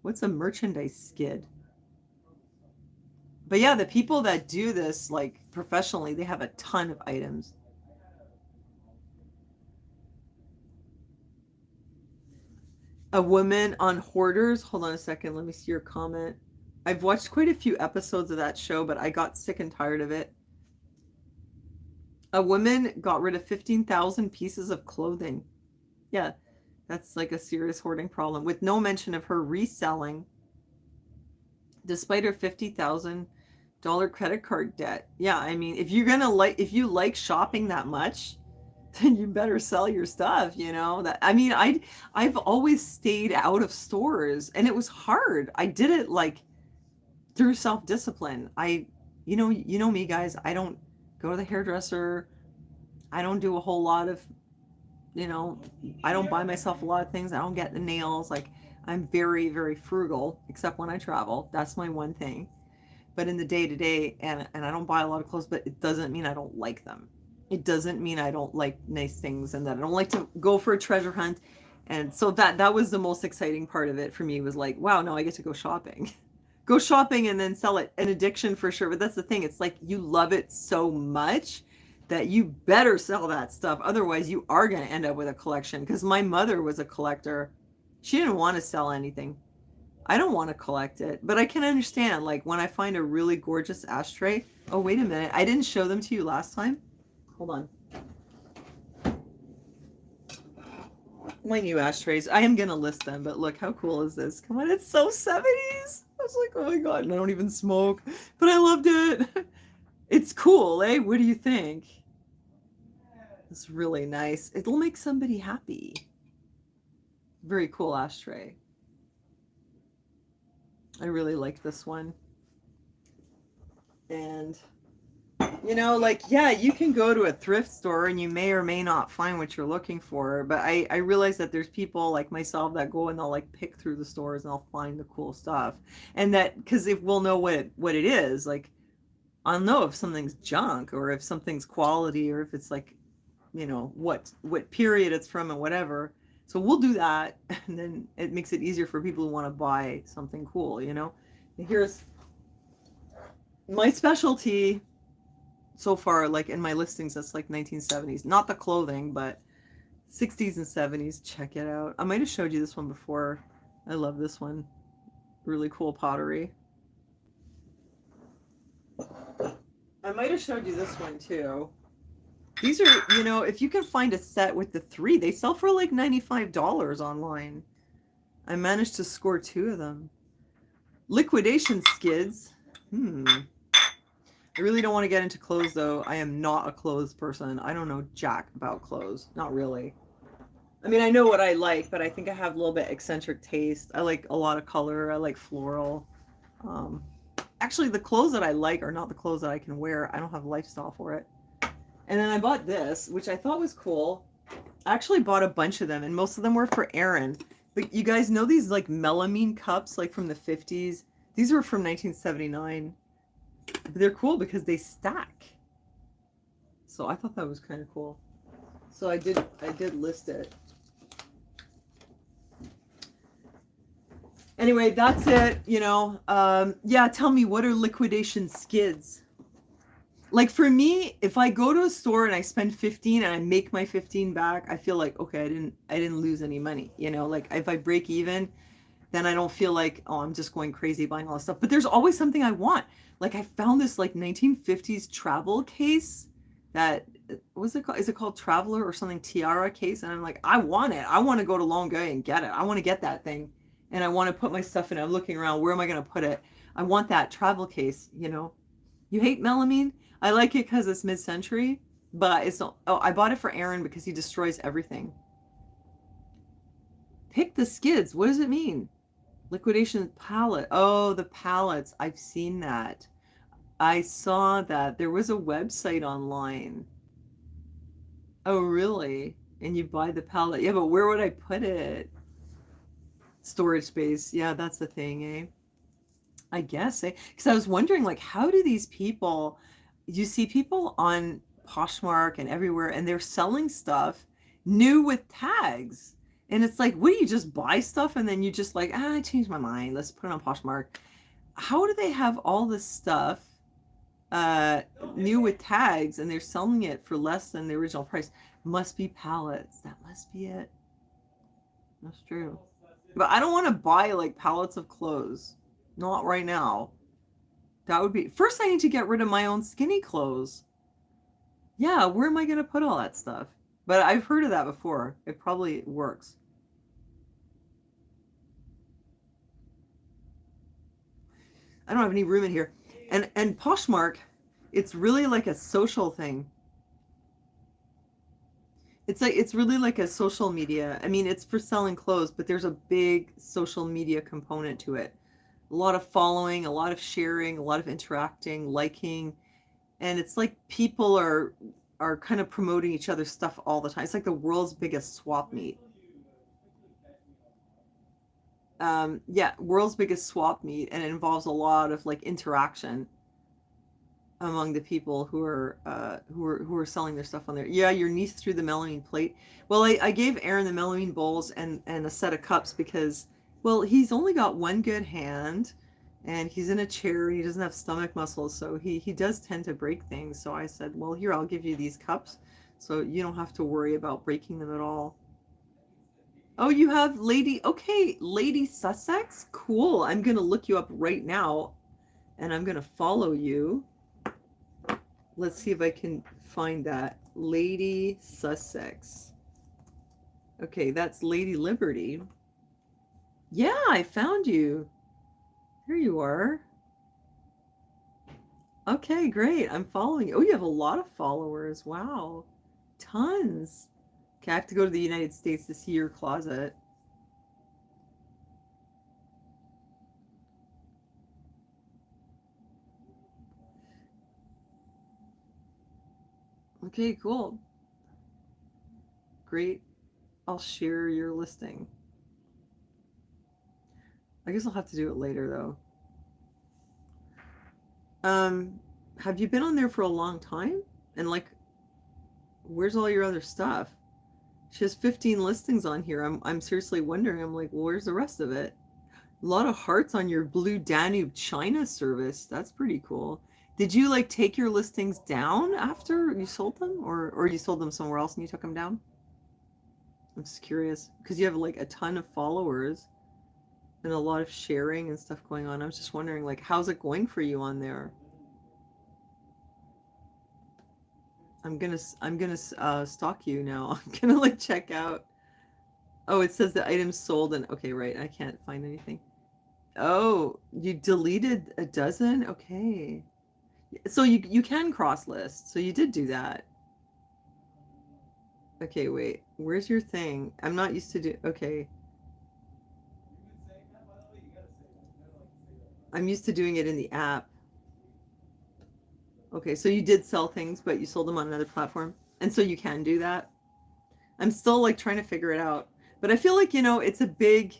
What's a merchandise skid? But yeah, the people that do this like professionally, they have a ton of items. A woman on Hoarders. Hold on a second. Let me see your comment. I've watched quite a few episodes of that show, but I got sick and tired of it. A woman got rid of 15,000 pieces of clothing. Yeah, that's like a serious hoarding problem with no mention of her reselling despite her $50,000 credit card debt. Yeah, I mean, if you like shopping that much, then you better sell your stuff, you know. That I mean, I've always stayed out of stores and it was hard. I did it like through self-discipline. You know me guys, I don't go to the hairdresser. I don't do a whole lot of, you know, I don't buy myself a lot of things. I don't get the nails. Like I'm very, very frugal, except when I travel. That's my one thing. But in the day to day, and I don't buy a lot of clothes, but it doesn't mean I don't like them. It doesn't mean I don't like nice things and that I don't like to go for a treasure hunt. And so that was the most exciting part of it for me, was like, wow, no, I get to go shopping. Go shopping and then sell it. An addiction for sure. But that's the thing. It's like you love it so much that you better sell that stuff. Otherwise, you are going to end up with a collection. Because my mother was a collector. She didn't want to sell anything. I don't want to collect it. But I can understand, like, when I find a really gorgeous ashtray. Oh, wait a minute. I didn't show them to you last time. Hold on. My new ashtrays. I am going to list them, but look, how cool is this? Come on, it's so 70s. I was like, oh my God, and I don't even smoke, but I loved it. It's cool, eh? What do you think? It's really nice. It'll make somebody happy. Very cool ashtray. I really like this one. And You know, like, yeah, you can go to a thrift store and you may or may not find what you're looking for. But I realize that there's people like myself that go and they'll like pick through the stores and they'll find the cool stuff. And that, because if we'll know what it is, like, I'll know if something's junk or if something's quality or if it's like, you know, what period it's from and whatever. So we'll do that. And then it makes it easier for people who want to buy something cool, you know? And here's my specialty so far, like in my listings, that's like 1970s, not the clothing, but 60s and 70s. Check it out. I might have showed you this one before. I love this one. Really cool pottery. I might have showed you this one too. These are, you know, if you can find a set with the 3, they sell for like $95 online. I managed to score 2 of them. Liquidation skids. I really don't want to get into clothes though. I am not a clothes person. I don't know jack about clothes. Not really. I mean, I know what I like, but I think I have a little bit eccentric taste. I like a lot of color. I like floral. Actually, the clothes that I like are not the clothes that I can wear. I don't have a lifestyle for it. And then I bought this, which I thought was cool. I actually bought a bunch of them, and most of them were for Aaron. But you guys know these like melamine cups, like from the 50s? These were from 1979. They're cool because they stack. So I thought that was kind of cool. So I did list it. Anyway, that's it, you know. Yeah, tell me, what are liquidation skids? Like for me, if I go to a store and I spend 15 and I make my 15 back, I feel like, okay, I didn't lose any money, you know? Like if I break even, then I don't feel like, oh, I'm just going crazy buying all this stuff. But there's always something I want. Like I found this like 1950s travel case that, what's it called? Is it called Traveler or something? Tiara case? And I'm like, I want it. I want to go to Longueuil and get it. I want to get that thing. And I want to put my stuff in it. I'm looking around. Where am I going to put it? I want that travel case, you know? You hate melamine? I like it because it's mid-century, but it's not. Oh, I bought it for Aaron because he destroys everything. Pick the skids. What does it mean? Liquidation palette. Oh, the palettes. I've seen that. I saw that. There was a website online. Oh, really? And you buy the palette. Yeah, but where would I put it? Storage space. Yeah, that's the thing, eh? I guess, eh? Because I was wondering, like, how do these people, you see people on Poshmark and everywhere, and they're selling stuff new with tags. And it's like, what do you just buy stuff and then you just like, I changed my mind. Let's put it on Poshmark. How do they have all this stuff new with tags and they're selling it for less than the original price? Must be pallets. That must be it. That's true. But I don't want to buy like pallets of clothes. Not right now. That would be, first I need to get rid of my own skinny clothes. Yeah, where am I going to put all that stuff? But I've heard of that before. It probably works. I don't have any room in here. And Poshmark, it's really like a social thing. It's really like a social media. I mean, it's for selling clothes, but there's a big social media component to it. A lot of following, a lot of sharing, a lot of interacting, liking, and it's like people are kind of promoting each other's stuff all the time. It's like the world's biggest swap meet. Yeah, world's biggest swap meet, and it involves a lot of like interaction among the people who are selling their stuff on there. Yeah, your niece threw the melamine plate. Well, I gave Aaron the melamine bowls and a set of cups because, well, he's only got one good hand, and he's in a chair. He doesn't have stomach muscles, so he does tend to break things. So I said, well, here, I'll give you these cups, so you don't have to worry about breaking them at all. Oh, you have Lady, okay, Lady Sussex? Cool. I'm gonna look you up right now, and I'm gonna follow you. Let's see if I can find that. Lady Sussex. Okay, that's Lady Liberty. Yeah, I found you. Here you are. Okay, great. I'm following you. Oh, you have a lot of followers. Wow. Tons. Okay, I have to go to the United States to see your closet. Okay, cool. Great. I'll share your listing. I guess I'll have to do it later though. Have you been on there for a long time? And like, where's all your other stuff? She has 15 listings on here. I'm seriously wondering. I'm like, well, where's the rest of it? A lot of hearts on your Blue Danube China service. That's pretty cool. Did you like take your listings down after you sold them, or you sold them somewhere else and you took them down? I'm just curious because you have like a ton of followers and a lot of sharing and stuff going on. I was just wondering, like, how's it going for you on there? I'm gonna stalk you now. I'm gonna like check out. Oh, it says the items sold and okay, right. I can't find anything. Oh, you deleted a dozen? Okay. So you can cross list. So you did do that. Okay, wait. Where's your thing? I'm not used to do. Okay. I'm used to doing it in the app. Okay, so you did sell things, but you sold them on another platform. And so you can do that. I'm still like trying to figure it out. But I feel like, it's a big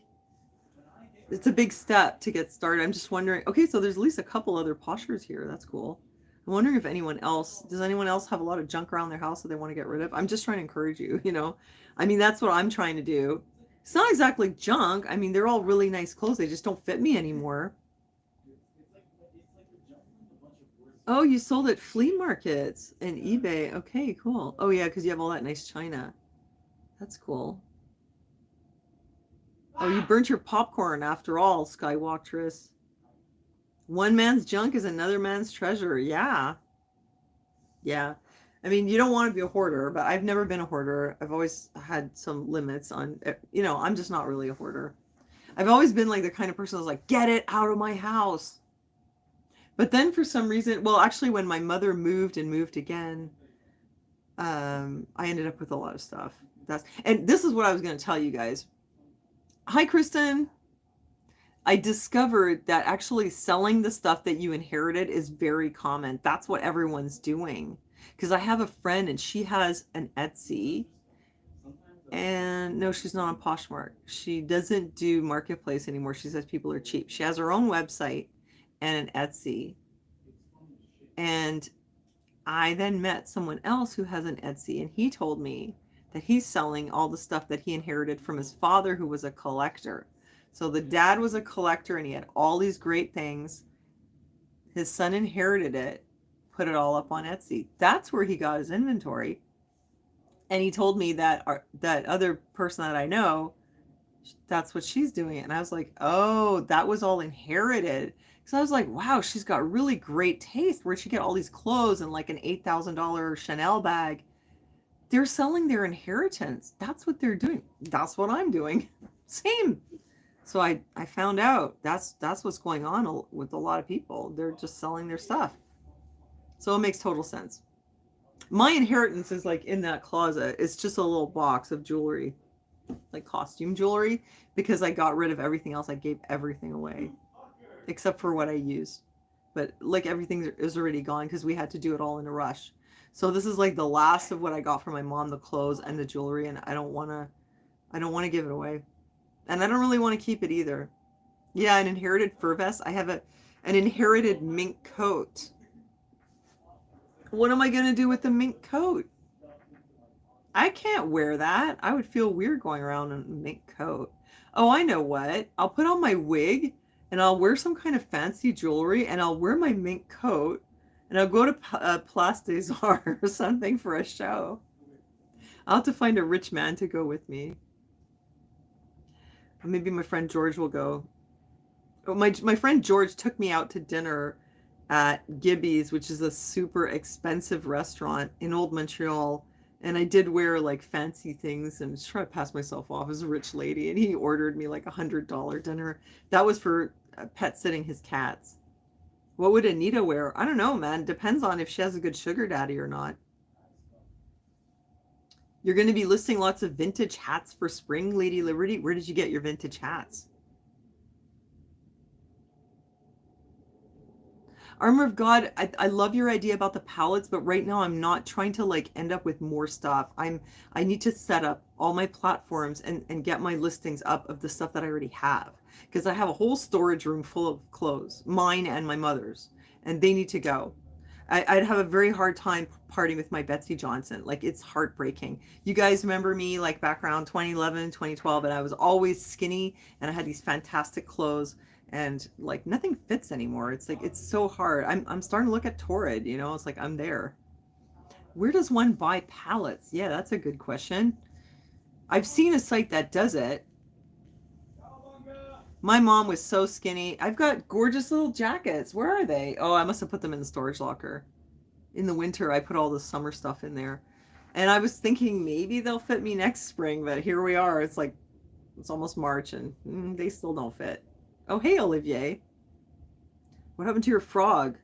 step to get started. I'm just wondering. Okay, so there's at least a couple other poshers here. That's cool. I'm wondering if does anyone else have a lot of junk around their house that they want to get rid of? I'm just trying to encourage you. I mean, that's what I'm trying to do. It's not exactly junk. I mean, they're all really nice clothes. They just don't fit me anymore. Oh, you sold at flea markets and eBay. Okay, cool. Oh yeah, because you have all that nice china. That's cool. Oh, you burnt your popcorn after all, Skywaltress. One man's junk is another man's treasure. Yeah. Yeah. I mean, you don't want to be a hoarder, but I've never been a hoarder. I've always had some limits on, I'm just not really a hoarder. I've always been like the kind of person that's like, get it out of my house. But then for some reason, well, actually, when my mother moved and moved again, I ended up with a lot of stuff. And this is what I was going to tell you guys. Hi, Kristen. I discovered that actually selling the stuff that you inherited is very common. That's what everyone's doing. Because I have a friend and she has an Etsy. And no, she's not on Poshmark. She doesn't do marketplace anymore. She says people are cheap. She has her own website and an Etsy. And I then met someone else who has an Etsy, and he told me that he's selling all the stuff that he inherited from his father, who was a collector. So the dad was a collector and he had all these great things. His son inherited it, put it all up on Etsy. That's where he got his inventory. And he told me that that other person that I know, that's what she's doing. And I was like, oh, that was all inherited. So I was like, wow, she's got really great taste. Where'd she get all these clothes and like an $8,000 Chanel bag? They're selling their inheritance. That's what they're doing. That's what I'm doing. Same. So I found out that's what's going on with a lot of people. They're just selling their stuff. So it makes total sense. My inheritance is like in that closet. It's just a little box of jewelry, like costume jewelry, because I got rid of everything else. I gave everything away except for what I used. But like everything is already gone because we had to do it all in a rush. So this is like the last of what I got from my mom, the clothes and the jewelry, and I don't want to give it away. And I don't really want to keep it either. Yeah, an inherited fur vest. I have an inherited mink coat. What am I going to do with the mink coat? I can't wear that. I would feel weird going around in a mink coat. Oh, I know what. I'll put on my wig and I'll wear some kind of fancy jewelry and I'll wear my mink coat and I'll go to Place des Arts or something for a show. I'll have to find a rich man to go with me. Or maybe my friend George will go. Oh, my friend George took me out to dinner at Gibby's, which is a super expensive restaurant in Old Montreal. And I did wear like fancy things and try to pass myself off as a rich lady. And he ordered me like $100 dinner. That was for pet sitting his cats. What would Anita wear? I don't know, man. Depends on if she has a good sugar daddy or not. You're going to be listing lots of vintage hats for spring, Lady Liberty. Where did you get your vintage hats? Armor of God, I love your idea about the palettes, but right now I'm not trying to like end up with more stuff. I need to set up all my platforms and get my listings up of the stuff that I already have. Because I have a whole storage room full of clothes, mine and my mother's, and they need to go. I'd have a very hard time parting with my Betsy Johnson. Like, it's heartbreaking. You guys remember me like back around 2011, 2012, and I was always skinny and I had these fantastic clothes and like nothing fits anymore. It's like, it's so hard. I'm starting to look at Torrid, you know, it's like I'm there. Where does one buy palettes? Yeah, that's a good question. I've seen a site that does it. My mom was so skinny. I've got gorgeous little jackets. Where are they? Oh, I must have put them in the storage locker. In the winter, I put all the summer stuff in there. And I was thinking maybe they'll fit me next spring, but here we are. It's like, it's almost March and they still don't fit. Oh, hey, Olivier. What happened to your frog?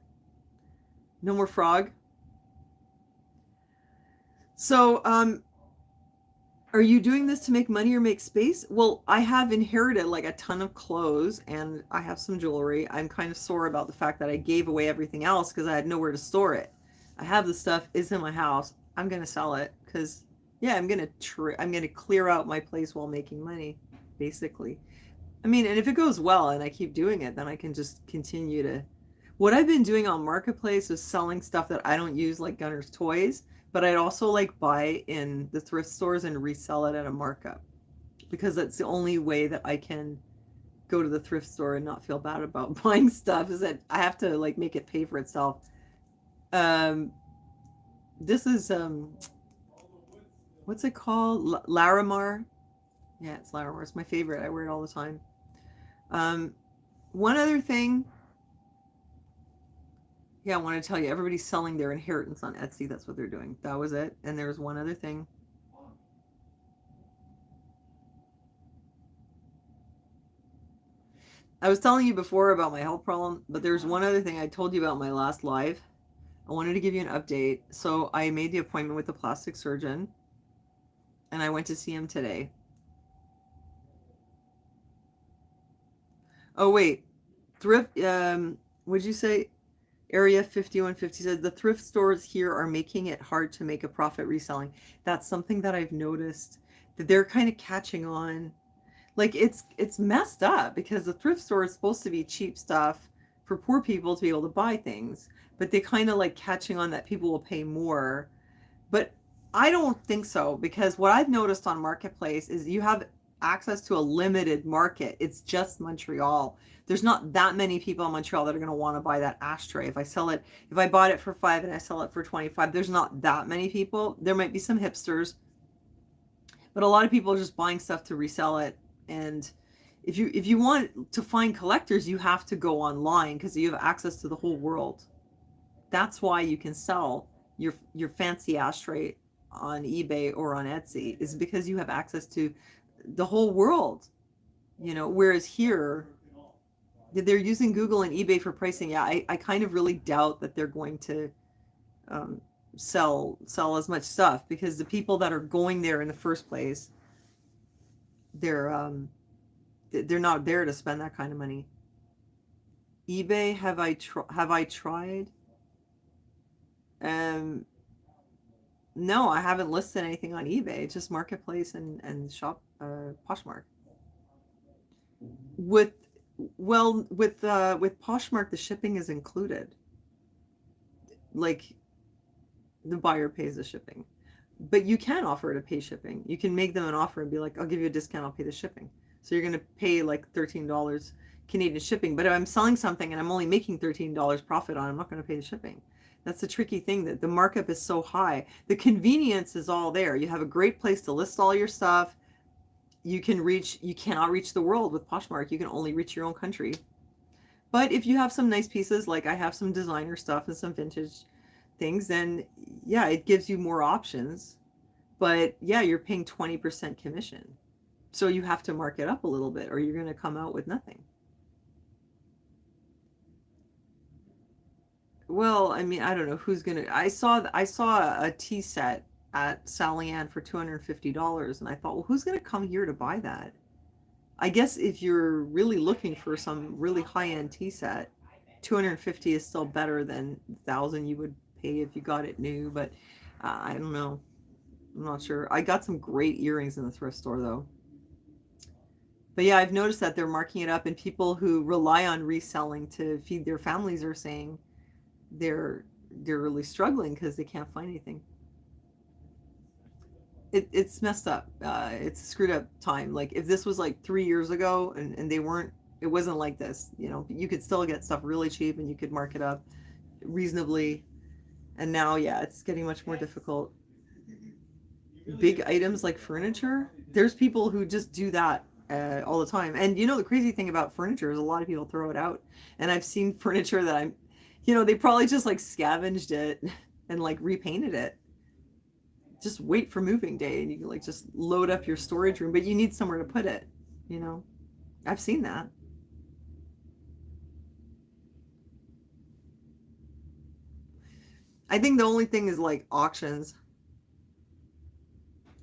No more frog? So, are you doing this to make money or make space? Well, I have inherited like a ton of clothes and I have some jewelry. I'm kind of sore about the fact that I gave away everything else because I had nowhere to store it. I have the stuff, it's in my house. I'm going to sell it because, yeah, I'm going to clear out my place while making money, basically. I mean, and if it goes well and I keep doing it, then I can just continue to. What I've been doing on Marketplace is selling stuff that I don't use, like Gunner's toys, but I'd also like buy in the thrift stores and resell it at a markup because that's the only way that I can go to the thrift store and not feel bad about buying stuff, is that I have to like make it pay for itself. This is what's it called? Larimar. Yeah, it's Larimar. It's my favorite. I wear it all the time. One other thing. Yeah, I want to tell you, everybody's selling their inheritance on Etsy. That's what they're doing. That was it. And there was one other thing. I was telling you before about my health problem, but there's one other thing I told you about my last live. I wanted to give you an update. So I made the appointment with the plastic surgeon, and I went to see him today. Oh, wait. Thrift, what'd you say? Area 5150 said the thrift stores here are making it hard to make a profit reselling. That's something that I've noticed, that they're kind of catching on. Like, it's messed up because the thrift store is supposed to be cheap stuff for poor people to be able to buy things, but they kind of like catching on that people will pay more. But I don't think so, because what I've noticed on Marketplace is you have access to a limited market. It's just Montreal. There's not that many people in Montreal that are going to want to buy that ashtray. If I bought it for $5 and I sell it for $25, there's not that many people. There might be some hipsters, but a lot of people are just buying stuff to resell it. And if you want to find collectors, you have to go online because you have access to the whole world. That's why you can sell your fancy ashtray on eBay or on Etsy, is because you have access to the whole world, you know. Whereas here, they're using Google and eBay for pricing. Yeah, I kind of really doubt that they're going to sell as much stuff, because the people that are going there in the first place, they're not there to spend that kind of money. eBay, have I tried? No, I haven't listed anything on eBay. Just Marketplace and shop Poshmark. With Poshmark, the shipping is included. Like, the buyer pays the shipping, but you can offer to pay shipping. You can make them an offer and be like, I'll give you a discount, I'll pay the shipping. So you're going to pay like $13 Canadian shipping. But if I'm selling something and I'm only making $13 profit on it, I'm not going to pay the shipping. That's the tricky thing, that the markup is so high. The convenience is all there. You have a great place to list all your stuff. You cannot reach the world with Poshmark. You can only reach your own country. But if you have some nice pieces, like I have some designer stuff and some vintage things, then yeah, it gives you more options. But yeah, you're paying 20% commission. So you have to mark it up a little bit or you're going to come out with nothing. Well, I mean, I don't know who's going to. I saw a tea set at Sally Ann for $250, and I thought, well, who's going to come here to buy that? I guess if you're really looking for some really high-end tea set, 250 is still better than 1,000 you would pay if you got it new, but I don't know. I'm not sure. I got some great earrings in the thrift store though. But yeah, I've noticed that they're marking it up, and people who rely on reselling to feed their families are saying they're they're really struggling because they can't find anything. It's messed up. It's a screwed up time. Like if this was like 3 years ago and they weren't, it wasn't like this. You know, you could still get stuff really cheap and you could mark it up reasonably. And now, yeah, it's getting much more difficult. Big items like furniture, there's people who just do that all the time. And you know, the crazy thing about furniture is a lot of people throw it out. And I've seen furniture that they probably just like scavenged it and like repainted it. Just wait for moving day and you can like just load up your storage room, but you need somewhere to put it, you know. I've seen that. I think the only thing is like auctions.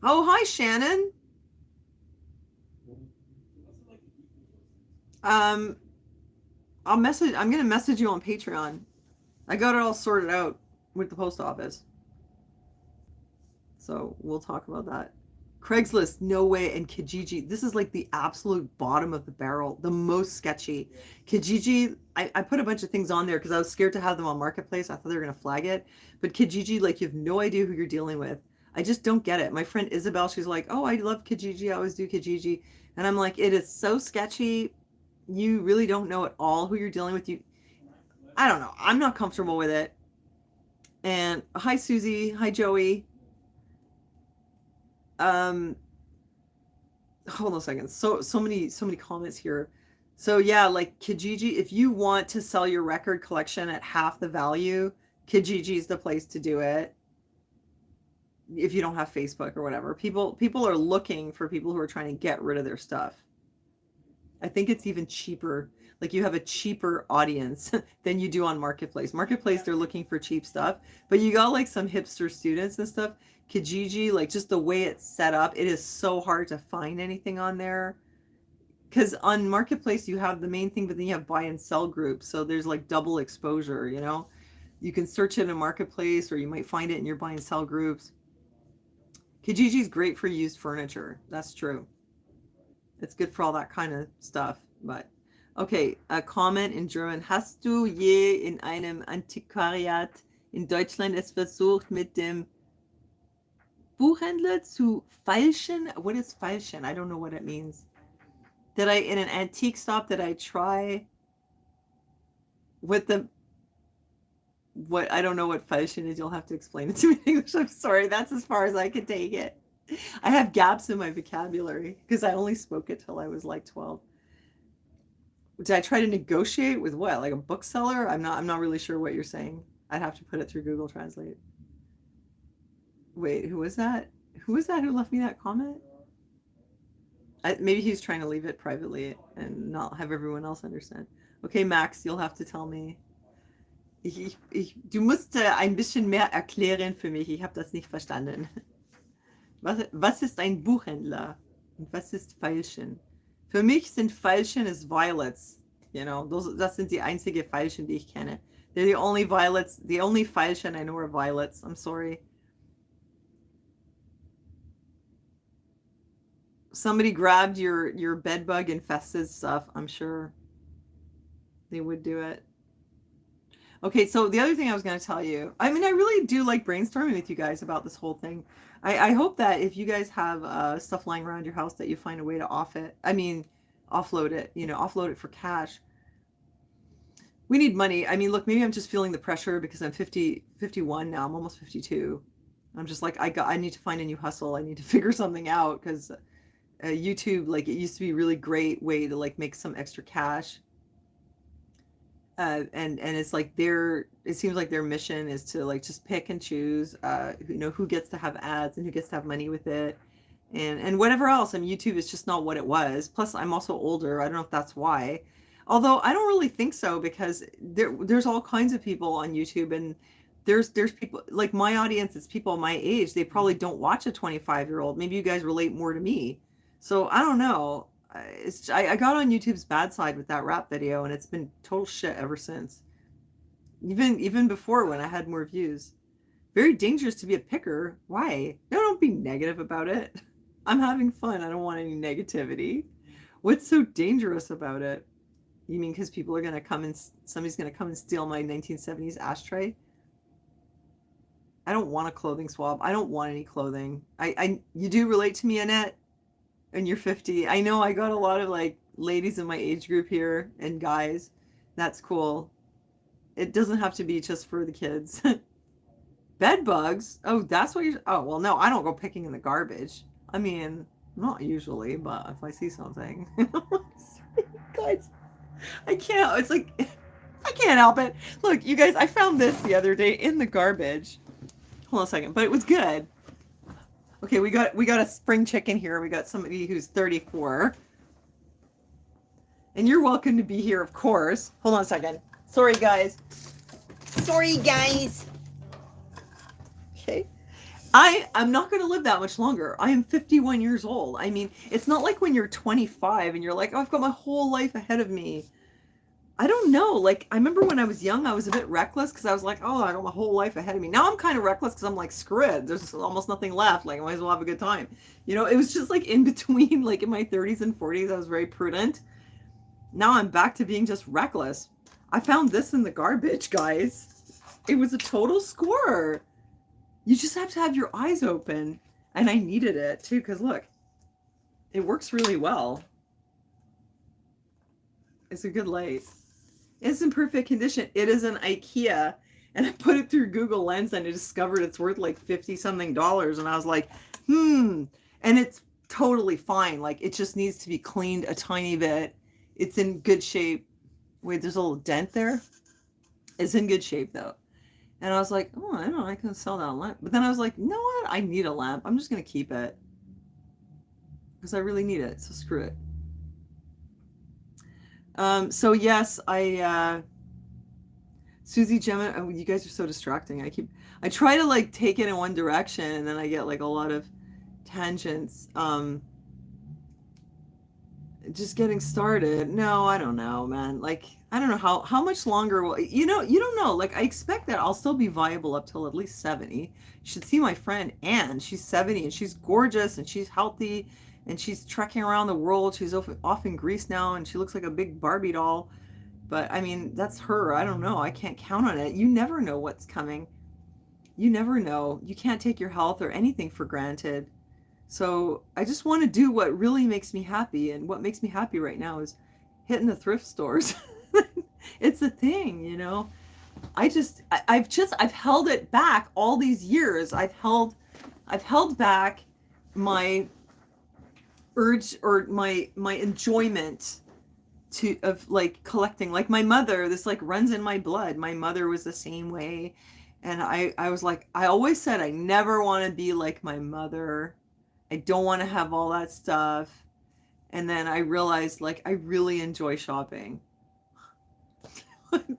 Oh, hi Shannon. Um I'm gonna message you on Patreon. I got it all sorted out with the post office. So we'll talk about that. Craigslist, no way, and Kijiji. This is like the absolute bottom of the barrel, the most sketchy. Kijiji, I put a bunch of things on there because I was scared to have them on Marketplace. I thought they were going to flag it. But Kijiji, like, you have no idea who you're dealing with. I just don't get it. My friend Isabel, she's like, oh, I love Kijiji. I always do Kijiji. And I'm like, it is so sketchy. You really don't know at all who you're dealing with. I don't know. I'm not comfortable with it. And hi, Susie. Hi, Joey. Hold on a second. So many comments here. So yeah, like Kijiji, if you want to sell your record collection at half the value, Kijiji is the place to do it. If you don't have Facebook or whatever, people are looking for people who are trying to get rid of their stuff. I think it's even cheaper. Like you have a cheaper audience than you do on Marketplace. Marketplace, they're looking for cheap stuff, but you got like some hipster students and stuff. Kijiji, like just the way it's set up, it is so hard to find anything on there. Because on Marketplace, you have the main thing, but then you have buy and sell groups. So there's like double exposure, you know? You can search it in Marketplace or you might find it in your buy and sell groups. Kijiji is great for used furniture. That's true. It's good for all that kind of stuff. But okay, a comment in German. Hast du je in einem Antiquariat in Deutschland es versucht mit dem Buchhändler zu feilschen? What is feilschen? I don't know what it means. Did I, in an antique shop, did I try with the, what, I don't know what feilschen is. You'll have to explain it to me in English. I'm sorry. That's as far as I could take it. I have gaps in my vocabulary because I only spoke it till I was like 12. Did I try to negotiate with what? Like a bookseller? I'm not really sure what you're saying. I'd have to put it through Google Translate. Wait, who was that? Who was that who left me that comment? Maybe he's trying to leave it privately and not have everyone else understand. Okay, Max, you'll have to tell me. Du musst ein bisschen mehr erklären für mich. Ich habe das nicht verstanden. Was ist ein Buchhändler? Und was ist Feilschen? Für mich sind Feilschen is violets. You know, das sind die einzige Feilschen, die ich kenne. They're the only violets. The only Feilschen I know are violets. I'm sorry. Somebody grabbed your bed bug infested stuff. I'm sure they would do it. Okay, so the other thing I was going to tell you, I mean, I really do like brainstorming with you guys about this whole thing. I hope that if you guys have stuff lying around your house that you find a way to offload it, offload it for cash. We need money. I mean, look, maybe I'm just feeling the pressure because I'm 51 now. I'm almost 52. I'm just like, I need to find a new hustle. I need to figure something out because YouTube, like it used to be a really great way to like make some extra cash. And it's like it seems like their mission is to like just pick and choose, who gets to have ads and who gets to have money with it, and whatever else. I mean, YouTube is just not what it was. Plus, I'm also older. I don't know if that's why. Although I don't really think so because there's all kinds of people on YouTube, and there's people like my audience. It's people my age. They probably don't watch a 25-year-old. Maybe you guys relate more to me. So I don't know. I got on YouTube's bad side with that rap video, and it's been total shit ever since. Even before when I had more views. Very dangerous to be a picker. Why? No, don't be negative about it. I'm having fun. I don't want any negativity. What's so dangerous about it? You mean because people are going to come and somebody's going to come and steal my 1970s ashtray? I don't want a clothing swap. I don't want any clothing. You do relate to me, Annette, and you're 50. I know I got a lot of like ladies in my age group here and guys. That's cool. It doesn't have to be just for the kids. Bed bugs? Oh, that's what you're. Oh, well, no, I don't go picking in the garbage. I mean, not usually, but if I see something. Sorry, guys. I can't. It's like, I can't help it. Look, you guys, I found this the other day in the garbage. Hold on a second, but it was good. Okay, we got a spring chicken here. We got somebody who's 34. And you're welcome to be here, of course. Hold on a second. Sorry, guys. Sorry, guys. Okay. I'm not going to live that much longer. I am 51 years old. I mean, it's not like when you're 25 and you're like, oh, I've got my whole life ahead of me. I don't know. Like, I remember when I was young, I was a bit reckless because I was like, oh, I got my whole life ahead of me. Now I'm kind of reckless because I'm like, screw it. There's almost nothing left. Like, I might as well have a good time. You know, it was just like in between, like in my 30s and 40s, I was very prudent. Now I'm back to being just reckless. I found this in the garbage, guys. It was a total score. You just have to have your eyes open. And I needed it too, because look, it works really well. It's a good light. It's in perfect condition. It is an IKEA. And I put it through Google Lens and I discovered it's worth like $50-something. And I was like, And it's totally fine. Like, it just needs to be cleaned a tiny bit. It's in good shape. Wait, there's a little dent there. It's in good shape though. And I was like, oh, I don't know, I can sell that lamp. But then I was like, you know what? I need a lamp. I'm just going to keep it. Because I really need it. So screw it. So yes, Susie, Gemma, oh, you guys are so distracting. I try to like take it in one direction and then I get like a lot of tangents. Just getting started. No, I don't know, man. Like, I don't know how much longer will, you don't know. Like, I expect that I'll still be viable up till at least 70. You should see my friend Anne. She's 70 and she's gorgeous and she's healthy and she's trekking around the world. She's off in Greece now and she looks like a big Barbie doll. But I mean, that's her. I don't know. I can't count on it. You never know what's coming. You never know. You can't take your health or anything for granted. So I just want to do what really makes me happy. And what makes me happy right now is hitting the thrift stores. It's a thing, you know. I've held it back all these years. I've held back my urge or my enjoyment of like collecting. Like my mother, this like runs in my blood. My mother was the same way. And I was like, I always said I never want to be like my mother. I don't want to have all that stuff. And then I realized like I really enjoy shopping.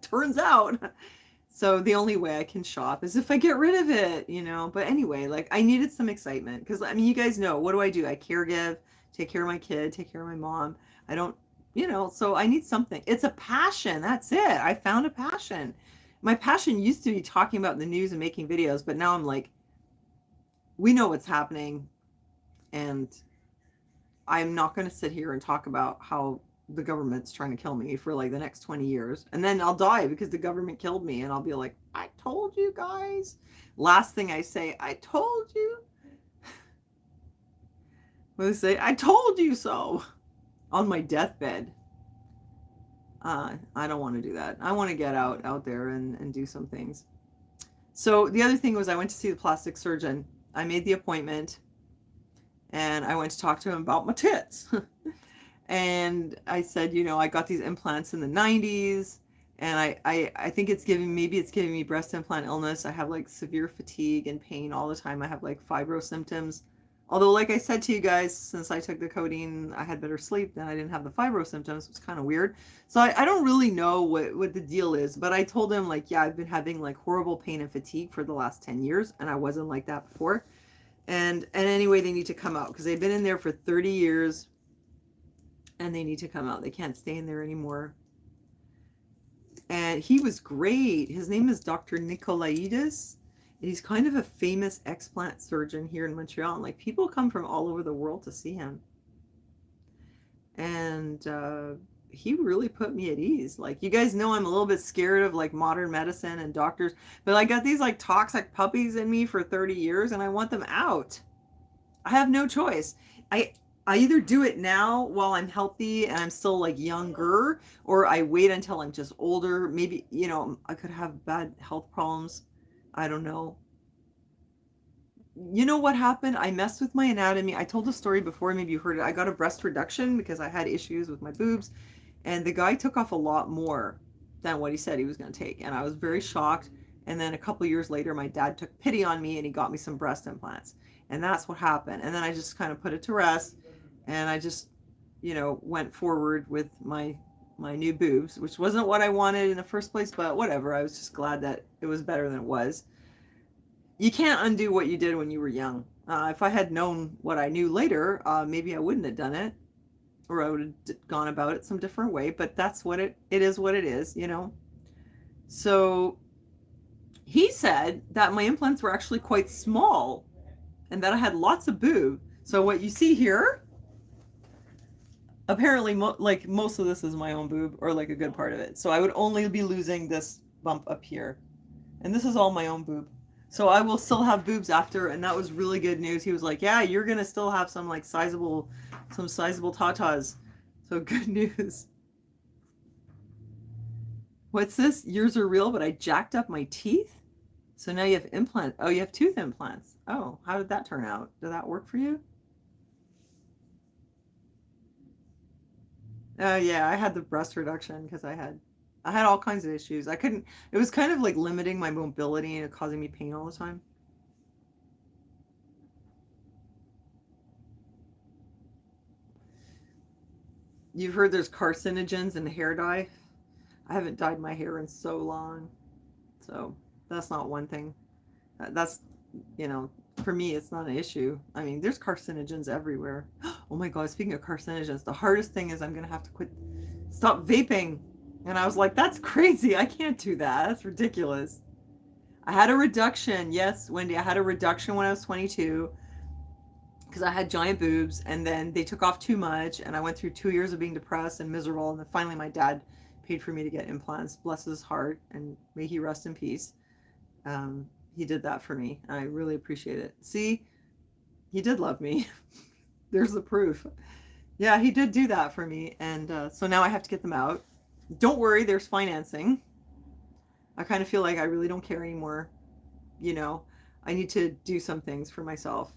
Turns out. So the only way I can shop is if I get rid of it, you know. But anyway, like I needed some excitement because I mean, you guys know, what do? I caregive, take care of my kid, take care of my mom. I don't, so I need something. It's a passion. That's it. I found a passion. My passion used to be talking about the news and making videos, but now I'm like, we know what's happening. And I'm not going to sit here and talk about how the government's trying to kill me for like the next 20 years. And then I'll die because the government killed me. And I'll be like, I told you guys. Last thing I say, I told you. What do they say? I told you so. On my deathbed. I don't want to do that. I want to get out there and do some things. So the other thing was I went to see the plastic surgeon. I made the appointment. And I went to talk to him about my tits. And I said, I got these implants in the 90s. And I think maybe it's giving me breast implant illness. I have like severe fatigue and pain all the time. I have like fibro symptoms. Although, like I said to you guys, since I took the codeine, I had better sleep, then I didn't have the fibro symptoms. It's kind of weird. So I don't really know what the deal is. But I told him like, yeah, I've been having like horrible pain and fatigue for the last 10 years. And I wasn't like that before. And anyway, they need to come out because they've been in there for 30 years and they need to come out. They can't stay in there anymore. And he was great. His name is Dr. Nicolaides. And he's kind of a famous explant surgeon here in Montreal. And like people come from all over the world to see him. And he really put me at ease. Like, you guys know I'm a little bit scared of like modern medicine and doctors, but I got these like toxic puppies in me for 30 years and I want them out. I have no choice. I I either do it now while I'm healthy and I'm still like younger, or I wait until I'm just older. Maybe, I could have bad health problems. I don't know. You know what happened? I messed with my anatomy. I told the story before, maybe you heard it. I got a breast reduction because I had issues with my boobs, and the guy took off a lot more than what he said he was going to take. And I was very shocked. And then a couple years later, my dad took pity on me and he got me some breast implants. And that's what happened. And then I just kind of put it to rest, and I just, went forward with my new boobs, which wasn't what I wanted in the first place, but whatever. I was just glad that it was better than it was. You can't undo what you did when you were young. If I had known what I knew later, maybe I wouldn't have done it, or I would have gone about it some different way. But that's what it is. What it is. So he said that my implants were actually quite small, and that I had lots of boob. So what you see here, apparently, like most of this is my own boob, or like a good part of it. So I would only be losing this bump up here, and this is all my own boob. So I will still have boobs after, and that was really good news. He was like, "Yeah, you're gonna still have some sizable tatas." So good news. What's this? Yours are real, but I jacked up my teeth. So now you have implants. Oh, you have tooth implants. Oh, how did that turn out? Did that work for you? Oh yeah, I had the breast reduction because I had all kinds of issues. I couldn't. It was kind of like limiting my mobility and causing me pain all the time. You've heard there's carcinogens in hair dye. I haven't dyed my hair in so long, so that's not one thing. That's, you know, for me, it's not an issue. I mean, there's carcinogens everywhere. Oh my God, speaking of carcinogens, the hardest thing is I'm going to have to stop vaping. And I was like, that's crazy. I can't do that. That's ridiculous. I had a reduction. Yes, Wendy, I had a reduction when I was 22 because I had giant boobs, and then they took off too much, and I went through 2 years of being depressed and miserable, and then finally my dad paid for me to get implants. Bless his heart, and may he rest in peace. He did that for me. I really appreciate it. See, he did love me. There's the proof. Yeah, he did do that for me, and so now I have to get them out. Don't worry, there's financing. I kind of feel like I really don't care anymore. You know, I need to do some things for myself,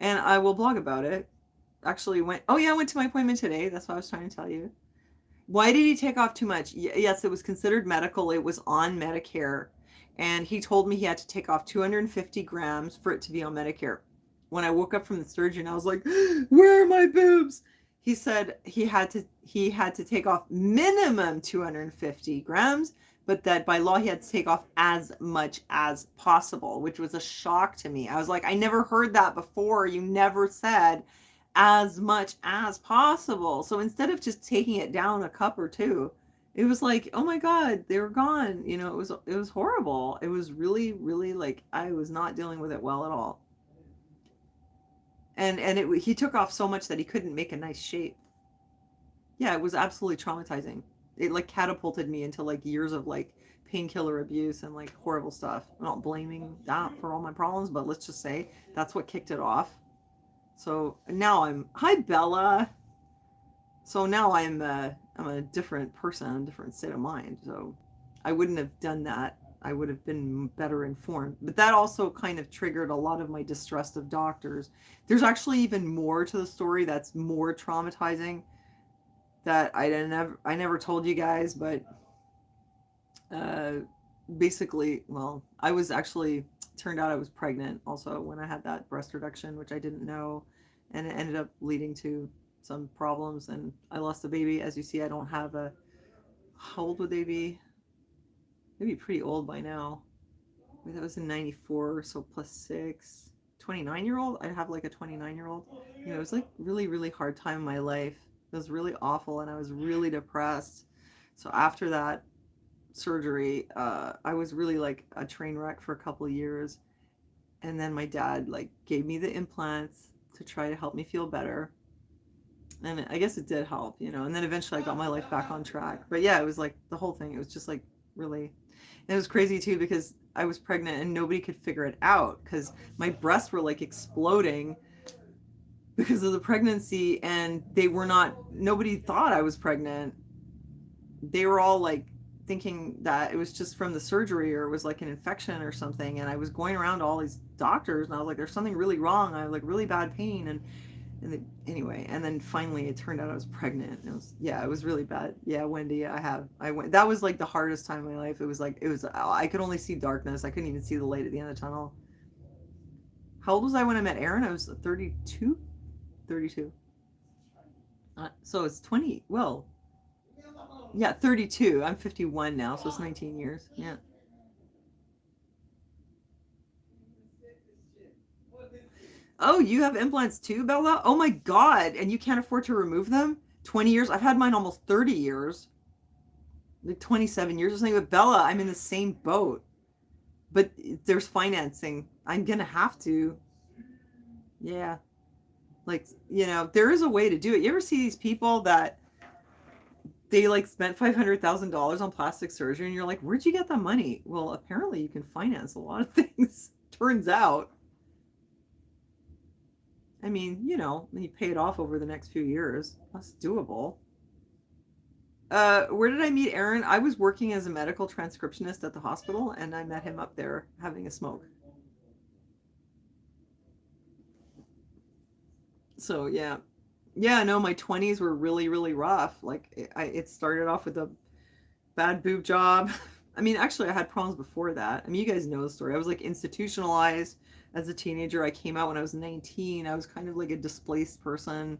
and I will blog about it. Actually, I went to my appointment today. That's what I was trying to tell you. Why did he take off too much? Yes, it was considered medical. It was on Medicare. And he told me he had to take off 250 grams for it to be on Medicare. When I woke up from the surgery, I was like, where are my boobs? He said he had to take off minimum 250 grams, but that by law he had to take off as much as possible, which was a shock to me. I was like, I never heard that before. You never said as much as possible. So instead of just taking it down a cup or two, it was like, oh my God, they were gone. It was horrible. It was really, really, like, I was not dealing with it well at all. And he took off so much that he couldn't make a nice shape. Yeah, it was absolutely traumatizing. It like catapulted me into like years of like painkiller abuse and like horrible stuff. I'm not blaming that for all my problems, but let's just say that's what kicked it off. So now hi Bella. So now I'm a different person, a different state of mind. So I wouldn't have done that. I would have been better informed. But that also kind of triggered a lot of my distrust of doctors. There's actually even more to the story that's more traumatizing that I never told you guys, but uh, basically, well, I was actually turned out I was pregnant also when I had that breast reduction, which I didn't know, and it ended up leading to some problems, and I lost the baby. As you see, I don't have a. How old would they be? They'd be pretty old by now. That was in 94, so plus 6. 29-year-old? I'd have like a 29-year-old. It was like really, really hard time in my life. It was really awful, and I was really depressed. So after that, surgery, I was really like a train wreck for a couple of years. And then my dad like gave me the implants to try to help me feel better. And I guess it did help, you know. And then eventually I got my life back on track. But yeah, it was like the whole thing. It was just like really, and it was crazy too because I was pregnant and nobody could figure it out because my breasts were like exploding because of the pregnancy, and they were not, nobody thought I was pregnant. They were all like thinking that it was just from the surgery or it was like an infection or something. And I was going around to all these doctors and I was like, there's something really wrong. I have like really bad pain. Anyway, and then finally it turned out I was pregnant. It was, yeah, it was really bad. Yeah, Wendy, I went, that was like the hardest time in my life. It was like, I could only see darkness. I couldn't even see the light at the end of the tunnel. How old was I when I met Aaron? I was 32. So it's 20, well, yeah, 32. I'm 51 now, so it's 19 years. Yeah. Oh, you have implants too, Bella? Oh my God. And you can't afford to remove them? 20 years? I've had mine almost 30 years. Like 27 years or something. But Bella, I'm in the same boat. But there's financing. I'm going to have to. Yeah. Like, you know, there is a way to do it. You ever see these people that they like spent $500,000 on plastic surgery and you're like, where'd you get the money? Well, apparently you can finance a lot of things. Turns out. I mean, you know, you pay it off over the next few years. That's doable. Where did I meet Aaron? I was working as a medical transcriptionist at the hospital, and I met him up there having a smoke. So yeah, yeah. No, my 20s were really, really rough. Like it started off with a bad boob job. I mean, actually, I had problems before that. I mean, you guys know the story. I was like institutionalized as a teenager. I came out when I was 19. I was kind of like a displaced person.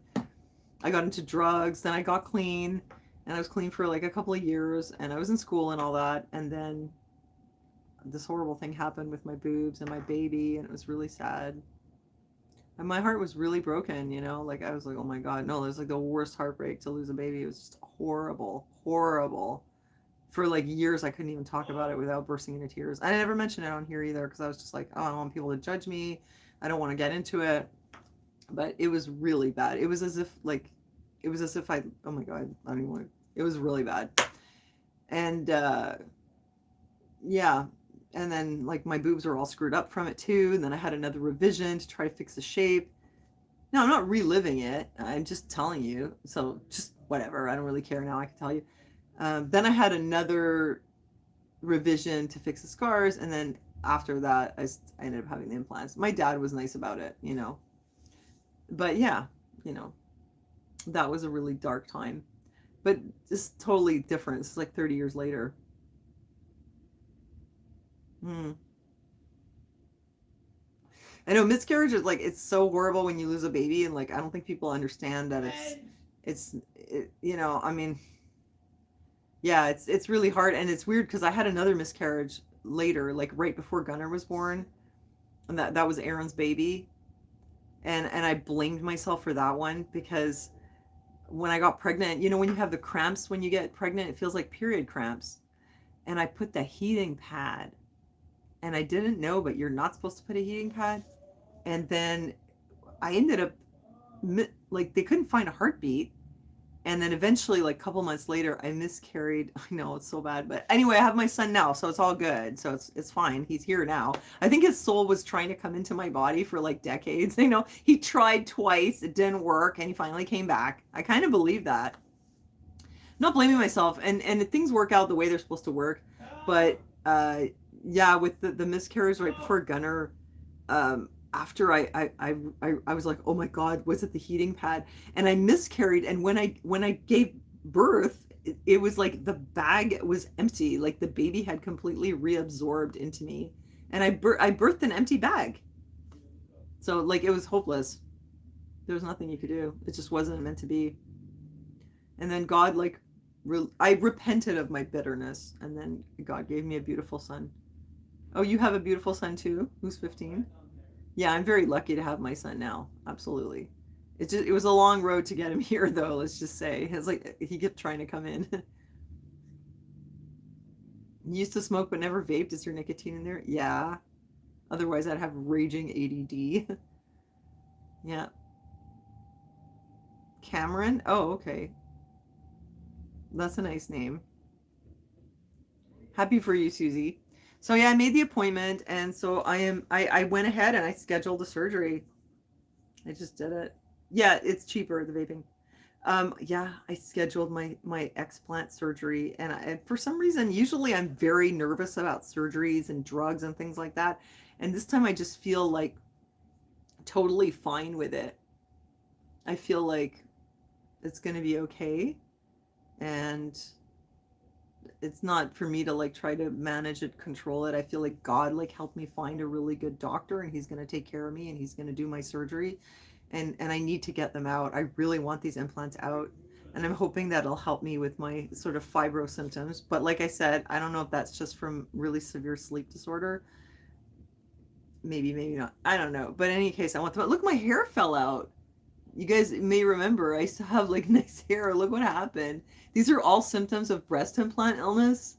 I got into drugs, then I got clean, and I was clean for like a couple of years, and I was in school and all that. And then this horrible thing happened with my boobs and my baby, and it was really sad. And my heart was really broken, you know? Like, I was like, oh my God, no, it was like the worst heartbreak to lose a baby. It was just horrible, horrible. For like years, I couldn't even talk about it without bursting into tears. I never mentioned it on here either because I was just like, oh, I don't want people to judge me. I don't want to get into it. But it was really bad. It was as if like, it was as if oh my God, I don't even want to, it was really bad. And yeah. And then like my boobs were all screwed up from it too. And then I had another revision to try to fix the shape. No, I'm not reliving it. I'm just telling you. So just whatever. I don't really care now. I can tell you. Then I had another revision to fix the scars. And then after that, I ended up having the implants. My dad was nice about it, you know. But yeah, you know, that was a really dark time. But just totally different. It's like 30 years later. Hmm. I know miscarriage is like, it's so horrible when you lose a baby. And like, I don't think people understand that you know, I mean, yeah, it's really hard. And it's weird because I had another miscarriage later, like right before Gunnar was born. And that was Aaron's baby. And I blamed myself for that one because when I got pregnant, you know, when you have the cramps when you get pregnant, it feels like period cramps. And I put the heating pad, and I didn't know, but you're not supposed to put a heating pad. And then I ended up like they couldn't find a heartbeat. And then eventually, like a couple months later, I miscarried. I know it's so bad, but anyway, I have my son now, so it's all good. So it's fine. He's here now. I think his soul was trying to come into my body for like decades. You know, he tried twice, it didn't work, and he finally came back. I kind of believe that. I'm not blaming myself, and things work out the way they're supposed to work. But yeah, with the miscarriage right before Gunnar, after I was like, oh my God, was it the heating pad? And I miscarried. And when I gave birth, it was like the bag was empty. Like the baby had completely reabsorbed into me. And I birthed an empty bag. So like it was hopeless. There was nothing you could do. It just wasn't meant to be. And then God, like, I repented of my bitterness. And then God gave me a beautiful son. Oh, you have a beautiful son too, who's 15? Yeah, I'm very lucky to have my son now. Absolutely. It was a long road to get him here though, let's just say. It's like he kept trying to come in. Used to smoke but never vaped. Is there nicotine in there? Yeah. Otherwise, I'd have raging ADD. Yeah. Cameron? Oh, okay. That's a nice name. Happy for you, Susie. So yeah, I made the appointment, and so I went ahead and I scheduled the surgery. I just did it. Yeah, it's cheaper, the vaping. Yeah, I scheduled my explant surgery, and for some reason, usually I'm very nervous about surgeries and drugs and things like that, and this time I just feel like totally fine with it. I feel like it's gonna be okay, and it's not for me to like try to manage it, control it. I feel like God like helped me find a really good doctor, and he's gonna take care of me, and he's gonna do my surgery, and I need to get them out. I really want these implants out, and I'm hoping that it'll help me with my sort of fibro symptoms. But like I said, I don't know if that's just from really severe sleep disorder. Maybe, maybe not. I don't know. But in any case, I want them out. Look, my hair fell out. You guys may remember I used to have like nice hair. Look what happened. These are all symptoms of breast implant illness.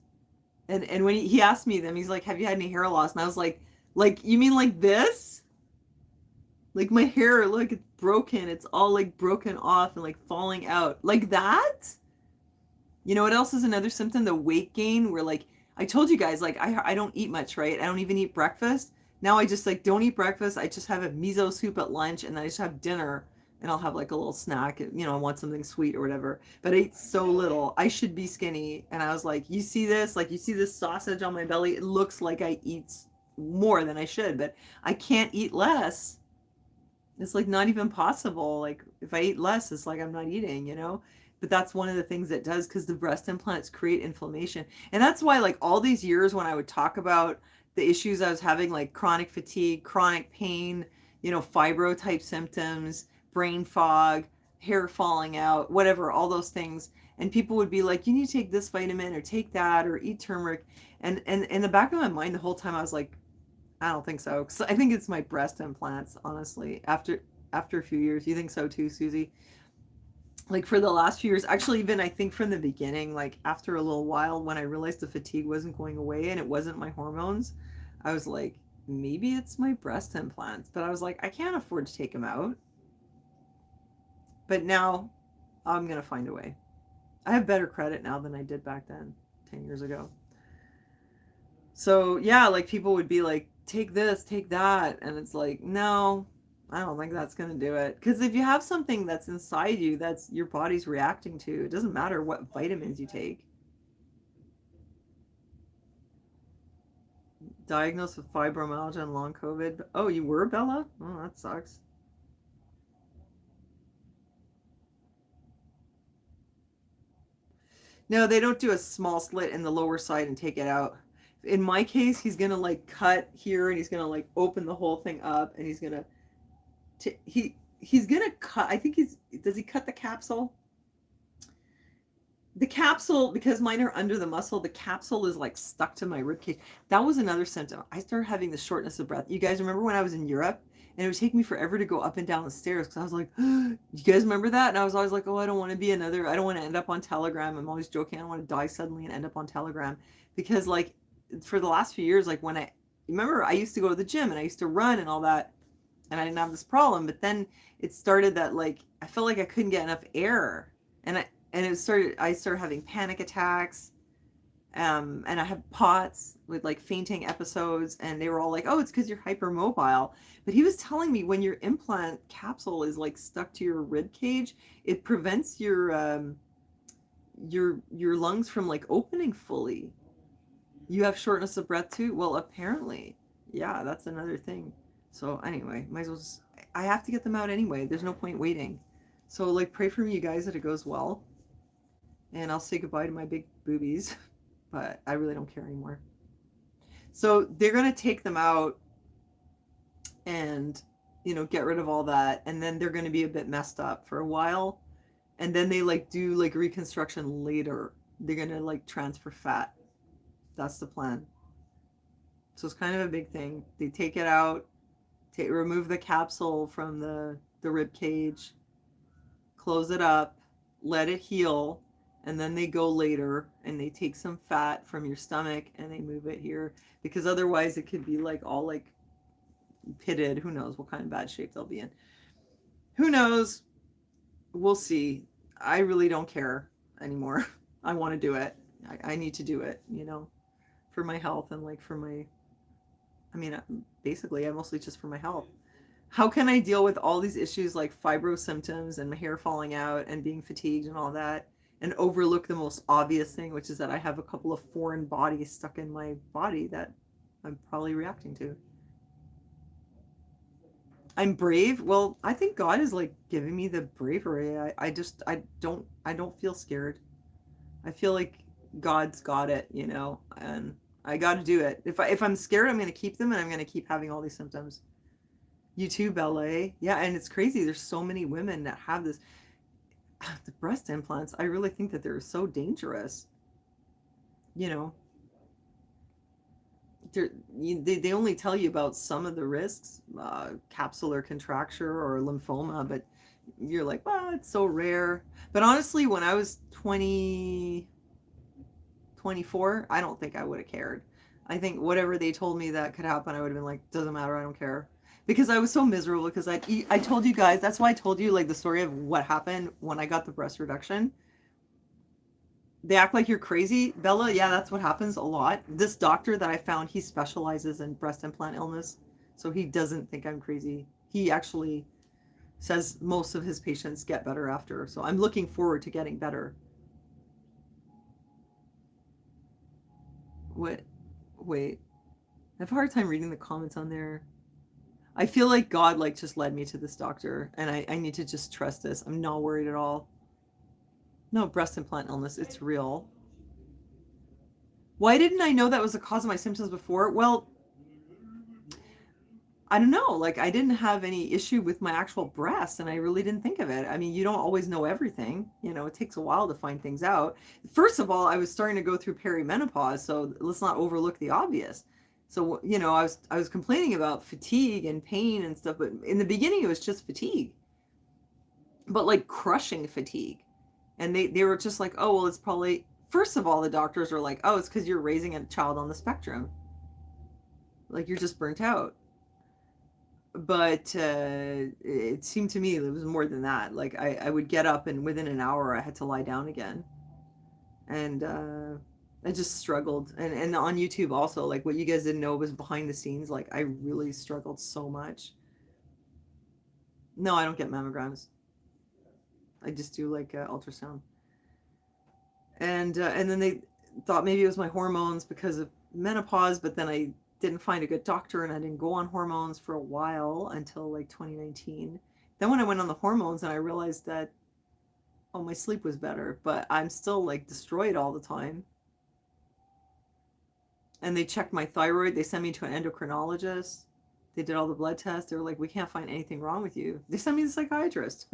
And when he asked me them, he's like, "Have you had any hair loss?" And I was like, you mean like this? Like my hair, look, it's broken. It's all like broken off and like falling out. Like that? You know what else is another symptom? The weight gain, where like I told you guys, like I don't eat much, right? I don't even eat breakfast. Now I just like don't eat breakfast. I just have a miso soup at lunch, and then I just have dinner, and I'll have like a little snack. You know, I want something sweet or whatever. But I eat so little. I should be skinny. And I was like, you see this? Like you see this sausage on my belly? It looks like I eat more than I should, but I can't eat less. It's like not even possible. Like if I eat less, it's like I'm not eating, you know? But that's one of the things that does, because the breast implants create inflammation. And that's why like all these years when I would talk about the issues I was having, like chronic fatigue, chronic pain, you know, fibro type symptoms, brain fog, hair falling out, whatever, all those things. And people would be like, you need to take this vitamin or take that or eat turmeric. And in the back of my mind the whole time I was like, I don't think so. 'Cause I think it's my breast implants, honestly. After a few years, you think so too, Susie? Like for the last few years, actually, even I think from the beginning, like after a little while, when I realized the fatigue wasn't going away and it wasn't my hormones, I was like, maybe it's my breast implants. But I was like, I can't afford to take them out. But now I'm gonna find a way. I have better credit now than I did back then, 10 years ago. So yeah, like people would be like, take this, take that, and it's like, no, I don't think that's gonna do it. Because if you have something that's inside you that's your body's reacting to, it doesn't matter what vitamins you take. Diagnosed with fibromyalgia and long COVID. Oh, you were, Bella? Oh, that sucks. No, they don't do a small slit in the lower side and take it out. In my case, he's gonna like cut here, and he's gonna like open the whole thing up, and he's gonna he's gonna cut. I think he's does he cut the capsule? The capsule, because mine are under the muscle, the capsule is like stuck to my rib cage. That was another symptom. I started having the shortness of breath. You guys remember when I was in Europe and it would take me forever to go up and down the stairs because I was like, you guys remember that? And I was always like, oh, I don't want to be another, I don't want to end up on Telegram. I'm always joking, I don't want to die suddenly and end up on Telegram. Because like for the last few years, like when I remember, I used to go to the gym and I used to run and all that, and I didn't have this problem. But then it started that like I felt like I couldn't get enough air, and I started having panic attacks, and I have POTS with like fainting episodes, and they were all like, oh, it's because you're hypermobile. But he was telling me when your implant capsule is like stuck to your rib cage, it prevents your lungs from like opening fully. You have shortness of breath too? Well, apparently. Yeah, that's another thing. So anyway, might as well just, I have to get them out anyway. There's no point waiting. So like pray for me, you guys, that it goes well. And I'll say goodbye to my big boobies. But I really don't care anymore. So they're going to take them out and, you know, get rid of all that. And then they're going to be a bit messed up for a while. And then they like do like reconstruction later. They're going to like transfer fat. That's the plan. So it's kind of a big thing. They take it out, remove the capsule from the rib cage, close it up, let it heal, and then they go later and they take some fat from your stomach and they move it here, because otherwise it could be like all like pitted. Who knows what kind of bad shape they'll be in. Who knows? We'll see. I really don't care anymore. I want to do it. I need to do it, for my health and like for my, I mean, basically, I mostly just for my health. How can I deal with all these issues like fibro symptoms and my hair falling out and being fatigued and all that, and overlook the most obvious thing, which is that I have a couple of foreign bodies stuck in my body that I'm probably reacting to? I'm brave. Well, I think God is like giving me the bravery. I don't feel scared. I feel like God's got it, and I got to do it. If I'm scared, I'm going to keep them, and I'm going to keep having all these symptoms. You too, ballet. Yeah, and it's crazy. There's so many women that have this. The breast implants, I really think that they're so dangerous. You know, they only tell you about some of the risks, capsular contracture or lymphoma, but you're like, well, it's so rare. But honestly, when I was 24, I don't think I would have cared. I think whatever they told me that could happen, I would have been like, doesn't matter, I don't care. Because I was so miserable, because I told you guys, that's why I told you like the story of what happened when I got the breast reduction. They act like you're crazy, Bella. Yeah, that's what happens a lot. This doctor that I found, he specializes in breast implant illness, so he doesn't think I'm crazy. He actually says most of his patients get better after, so I'm looking forward to getting better. What? Wait, I have a hard time reading the comments on there. I feel like God like just led me to this doctor, and I need to just trust this. I'm not worried at all. No, breast implant illness, it's real. Why didn't I know that was the cause of my symptoms before? Well, I don't know. Like, I didn't have any issue with my actual breasts, and I really didn't think of it. I mean, you don't always know everything. It takes a while to find things out. First of all, I was starting to go through perimenopause, so let's not overlook the obvious. So, I was complaining about fatigue and pain and stuff, but in the beginning, it was just fatigue, but like crushing fatigue. And they were just like, oh, well, it's probably, first of all, the doctors were like, oh, it's because you're raising a child on the spectrum. Like, you're just burnt out. But it seemed to me it was more than that. Like, I would get up and within an hour I had to lie down again. And I just struggled. And on YouTube also, like, what you guys didn't know was behind the scenes. Like, I really struggled so much. No, I don't get mammograms. I just do like ultrasound. And then they thought maybe it was my hormones because of menopause, but then I didn't find a good doctor, and I didn't go on hormones for a while until like 2019. Then when I went on the hormones, and I realized that, oh, my sleep was better, but I'm still like destroyed all the time. And they checked my thyroid. They sent me to an endocrinologist. They did all the blood tests. They were like, we can't find anything wrong with you. They sent me to the psychiatrist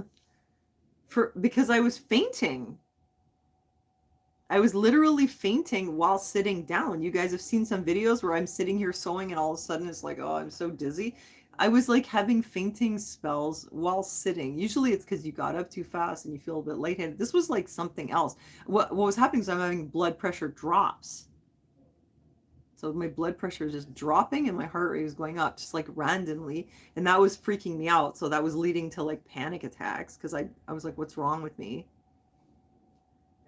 because I was fainting. I was literally fainting while sitting down. You guys have seen some videos where I'm sitting here sewing, and all of a sudden it's like, oh, I'm so dizzy. I was like having fainting spells while sitting. Usually it's because you got up too fast and you feel a bit lightheaded. This was like something else. What was happening is I'm having blood pressure drops. So my blood pressure is just dropping and my heart rate was going up just like randomly. And that was freaking me out. So that was leading to like panic attacks, because I was like, what's wrong with me?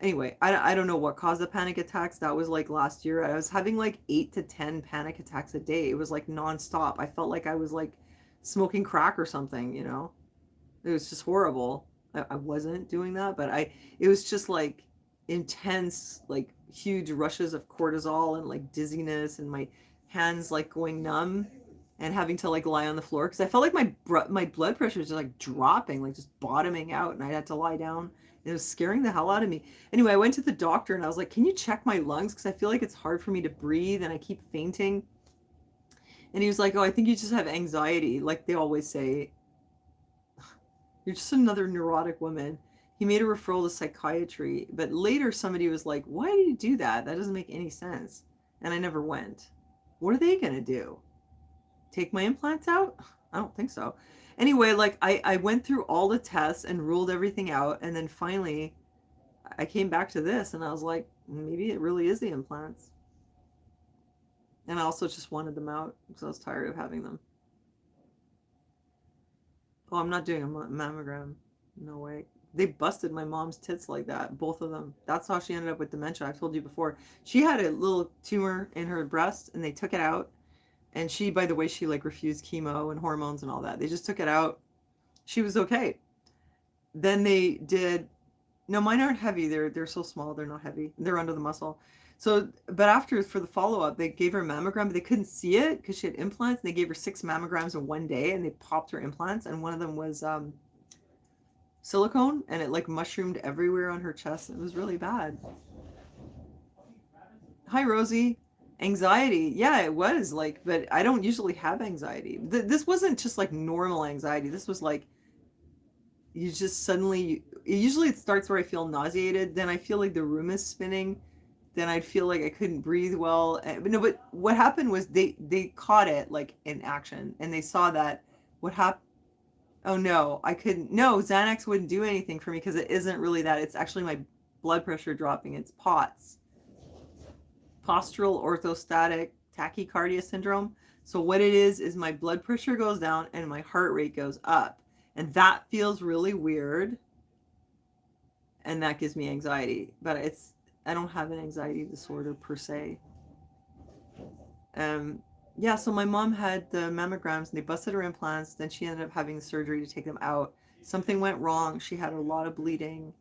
Anyway, I don't know what caused the panic attacks. That was like last year. I was having like 8 to 10 panic attacks a day. It was like nonstop. I felt like I was like smoking crack or something. It was just horrible. I wasn't doing that, but it was just like intense, like huge rushes of cortisol and like dizziness, and my hands like going numb and having to like lie on the floor, because I felt like my blood pressure was just like dropping, like just bottoming out, and I had to lie down. It was scaring the hell out of me. Anyway, I went to the doctor and I was like, can you check my lungs? Because I feel like it's hard for me to breathe and I keep fainting. And he was like, oh, I think you just have anxiety. Like they always say, you're just another neurotic woman. He made a referral to psychiatry. But later somebody was like, why did you do that? That doesn't make any sense. And I never went. What are they going to do? Take my implants out? I don't think so. Anyway, like I went through all the tests and ruled everything out, and then finally I came back to this and I was like, maybe it really is the implants. And I also just wanted them out because I was tired of having them. Oh, I'm not doing a mammogram. No way. They busted my mom's tits like that, both of them. That's how she ended up with dementia. I've told you before. She had a little tumor in her breast and they took it out. And she, by the way, she like refused chemo and hormones and all that. They just took it out. She was okay. Then they did. No, mine aren't heavy. They're so small. They're not heavy. They're under the muscle. So, but after for the follow up, they gave her a mammogram, but they couldn't see it because she had implants. And they gave her 6 mammograms in one day, and they popped her implants, and one of them was silicone, and it like mushroomed everywhere on her chest. It was really bad. Hi, Rosie. Anxiety. Yeah, it was like, but I don't usually have anxiety. This wasn't just like normal anxiety. This was like you just suddenly. Usually it starts where I feel nauseated, then I feel like the room is spinning, then I'd feel like I couldn't breathe well. But no, but what happened was they caught it like in action, and they saw that what happened. Oh no, I couldn't. No, Xanax wouldn't do anything for me because it isn't really that. It's actually my blood pressure dropping. It's POTS, postural orthostatic tachycardia syndrome. So what it is my blood pressure goes down and my heart rate goes up, and that feels really weird, and that gives me anxiety. But I don't have an anxiety disorder per se. Um, yeah, so my mom had the mammograms and they busted her implants. Then she ended up having surgery to take them out. Something went wrong. She had a lot of bleeding.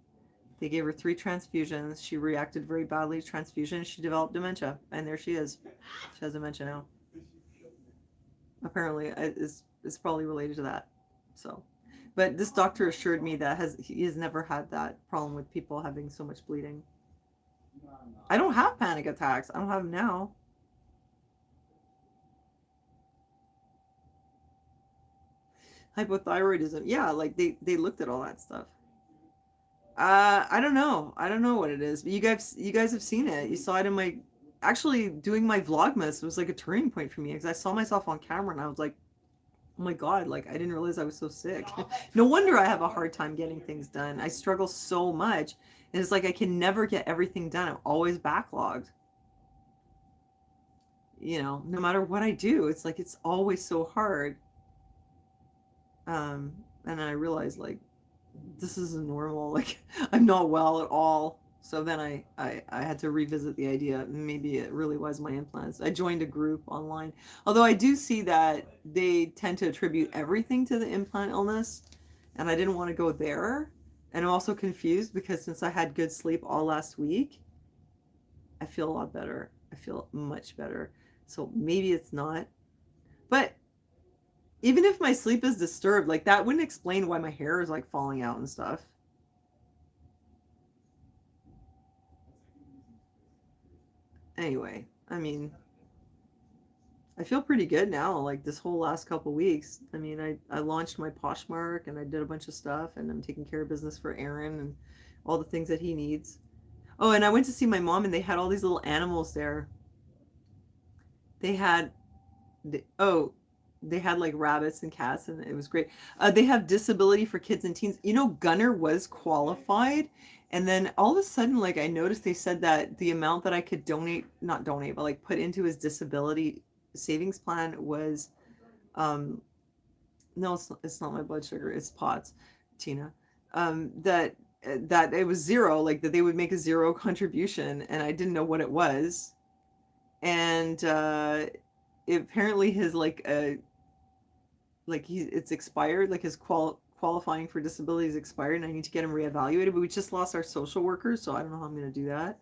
They gave her 3 transfusions. She reacted very badly to transfusion. She developed dementia, and there she is. She has dementia now. Apparently, it's probably related to that. So, but this doctor assured me that he has never had that problem with people having so much bleeding. I don't have panic attacks. I don't have them now. Hypothyroidism. Yeah, like they looked at all that stuff. I don't know. I don't know what it is. But you guys have seen it. You saw it in my actually doing my vlogmas was like a turning point for me because I saw myself on camera and I was like, oh my god, like I didn't realize I was so sick. No wonder I have a hard time getting things done. I struggle so much. And it's like I can never get everything done. I'm always backlogged. No matter what I do, it's like it's always so hard. And I realized like this isn't normal. Like I'm not well at all. So then I had to revisit the idea. Maybe it really was my implants. I joined a group online. Although I do see that they tend to attribute everything to the implant illness. And I didn't want to go there. And I'm also confused because since I had good sleep all last week, I feel a lot better. I feel much better. So maybe it's not. But even if my sleep is disturbed, like that wouldn't explain why my hair is like falling out and stuff. Anyway, I mean, I feel pretty good now, like this whole last couple weeks. I mean, I launched my Poshmark and I did a bunch of stuff and I'm taking care of business for Aaron and all the things that he needs. Oh, and I went to see my mom and they had all these little animals there. They had, they had like rabbits and cats and it was great. They have disability for kids and teens. Gunner was qualified. And then all of a sudden, like I noticed they said that the amount that I could donate, not donate, but like put into his disability savings plan was, no, it's not my blood sugar. It's POTS, Tina. That it was zero, like that they would make a zero contribution and I didn't know what it was. And apparently his it's expired, like his qualifying for disability is expired and I need to get him reevaluated, but we just lost our social worker, so I don't know how I'm going to do that.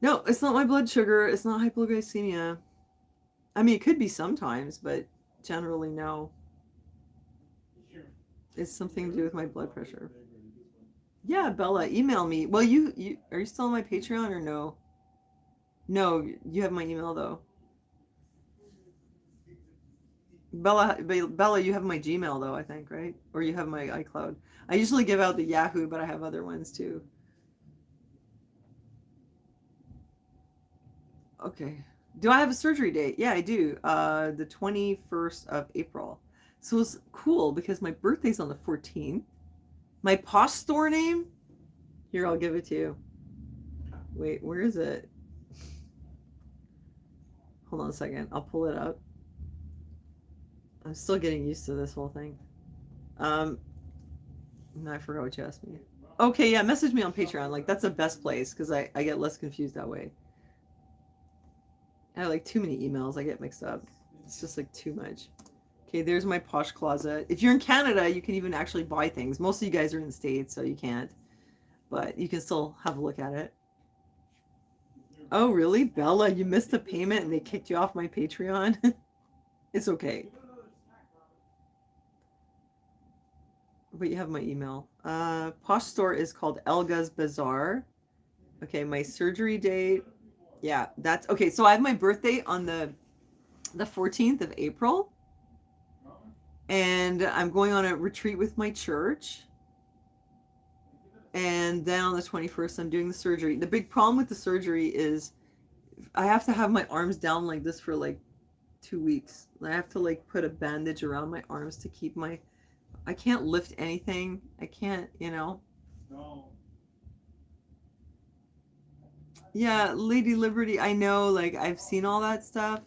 No, it's not my blood sugar. It's not hypoglycemia. I mean, it could be sometimes, but generally no. It's something to do with my blood pressure. Yeah, Bella, email me. Well, you are you still on my Patreon or no? No, you have my email though. Bella, you have my Gmail though, I think, right? Or you have my iCloud. I usually give out the Yahoo, but I have other ones too. Okay. Do I have a surgery date? Yeah, I do. The 21st of April. So it's cool because my birthday's on the 14th. My Posh store name? Here, I'll give it to you. Wait, where is it? Hold on a second. I'll pull it up. I'm still getting used to this whole thing. No, I forgot what you asked me. Okay, yeah, message me on Patreon. Like, that's the best place because I get less confused that way. I have like too many emails. I get mixed up. It's just like too much. Okay, there's my Posh closet. If you're in Canada, you can even actually buy things. Most of you guys are in the States, so you can't. But you can still have a look at it. Oh, really? Bella, you missed a payment and they kicked you off my Patreon? It's okay. But you have my email. Posh store is called Elgas Bazaar. Okay, my surgery date. Yeah, that's okay. So I have my birthday on the 14th of April. And I'm going on a retreat with my church. And then on the 21st, I'm doing the surgery. The big problem with the surgery is I have to have my arms down like this for like 2 weeks. I have to like put a bandage around my arms to keep my, I can't lift anything. I can't, you know. No. Yeah, Lady Liberty, I know, like I've seen all that stuff.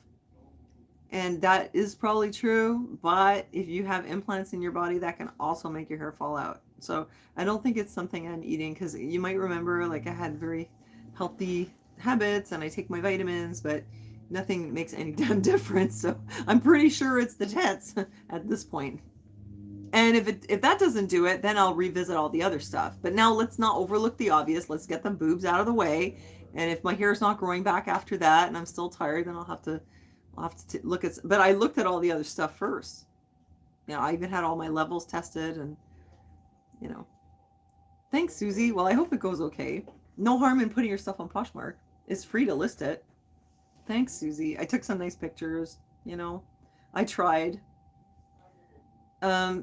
And that is probably true, but if you have implants in your body, that can also make your hair fall out. So I don't think it's something I'm eating because you might remember, like I had very healthy habits and I take my vitamins, but nothing makes any damn difference. So I'm pretty sure it's the tits at this point. And if that doesn't do it, then I'll revisit all the other stuff. But now let's not overlook the obvious. Let's get the boobs out of the way. And if my hair is not growing back after that, and I'm still tired, then I'll have to look at. But I looked at all the other stuff first. You know, I even had all my levels tested, and you know. Thanks, Susie. Well, I hope it goes okay. No harm in putting your stuff on Poshmark. It's free to list it. Thanks, Susie. I took some nice pictures. You know, I tried.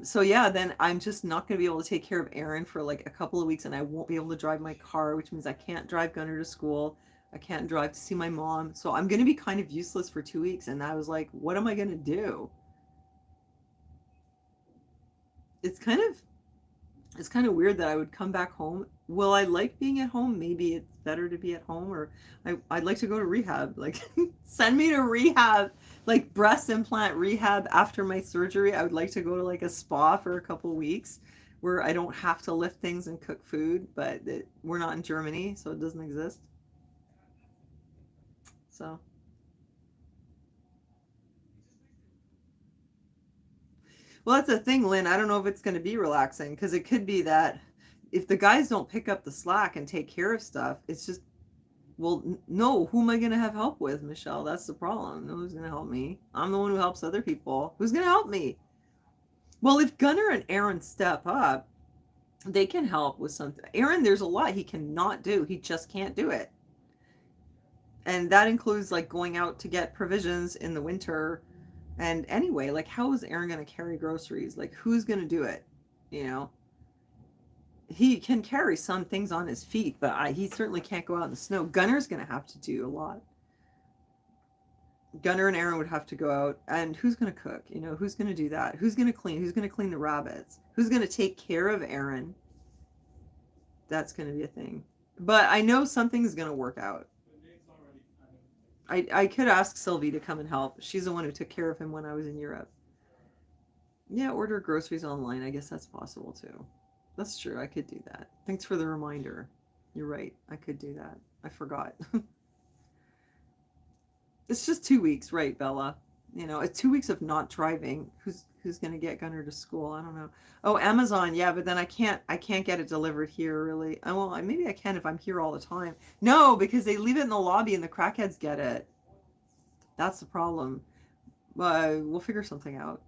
So yeah, then I'm just not going to be able to take care of Aaron for like a couple of weeks, and I won't be able to drive my car, which means I can't drive Gunner to school. I can't drive to see my mom. So I'm going to be kind of useless for 2 weeks. And I was like, what am I going to do? It's kind of weird that I would come back home. Will I like being at home? Maybe it's better to be at home, or I'd like to go to rehab. Like, send me to rehab, like breast implant rehab after my surgery. I would like to go to like a spa for a couple of weeks where I don't have to lift things and cook food, but we're not in Germany, so it doesn't exist. So. Well, that's the thing, Lynn. I don't know if it's going to be relaxing because it could be that if the guys don't pick up the slack and take care of stuff, it's just, well, no, who am I going to have help with, Michelle? That's the problem. No one's going to help me. I'm the one who helps other people. Who's going to help me? Well, if Gunnar and Aaron step up, they can help with something. Aaron, there's a lot he cannot do. He just can't do it. And that includes like going out to get provisions in the winter. And anyway, like, how is Aaron going to carry groceries? Like, who's going to do it? You know, he can carry some things on his feet, but he certainly can't go out in the snow. Gunner's going to have to do a lot. Gunner and Aaron would have to go out, and who's going to cook? You know, who's going to do that? Who's going to clean? Who's going to clean the rabbits? Who's going to take care of Aaron? That's going to be a thing. But I know something's going to work out. I could ask Sylvie to come and help. She's the one who took care of him when I was in Europe. Yeah, order groceries online. I guess that's possible too. That's true. I could do that. Thanks for the reminder. You're right. I could do that. I forgot. It's just 2 weeks, right, Bella? You know, it's 2 weeks of not driving. Who's going to get Gunner to school? I don't know. Oh, Amazon. Yeah, but then I can't get it delivered here, really. Oh, well, maybe I can if I'm here all the time. No, because they leave it in the lobby and the crackheads get it. That's the problem. We'll figure something out.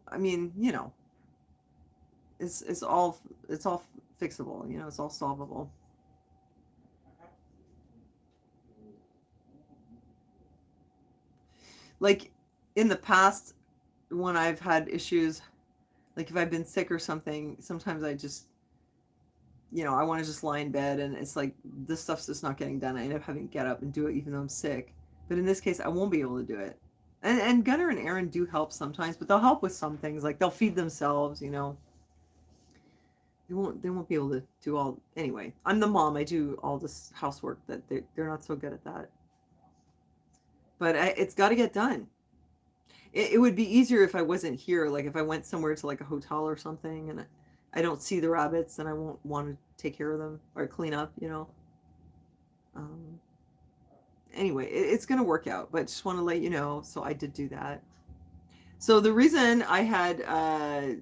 I mean, you know, it's all fixable. You know, it's all solvable. Like in the past, when I've had issues, like if I've been sick or something, sometimes I just, you know, I want to just lie in bed and it's like this stuff's just not getting done. I end up having to get up and do it even though I'm sick. But in this case, I won't be able to do it. And Gunnar and Aaron do help sometimes, but they'll help with some things, like they'll feed themselves, you know. They won't be able to do all. Anyway, I'm the mom. I do all this housework that they're not so good at that. But it's got to get done. It would be easier if I wasn't here, like if I went somewhere to like a hotel or something, and I don't see the rabbits, and I won't want to take care of them or clean up, you know. Um, anyway, it's going to work out, but just want to let you know. So I did do that. So the reason I had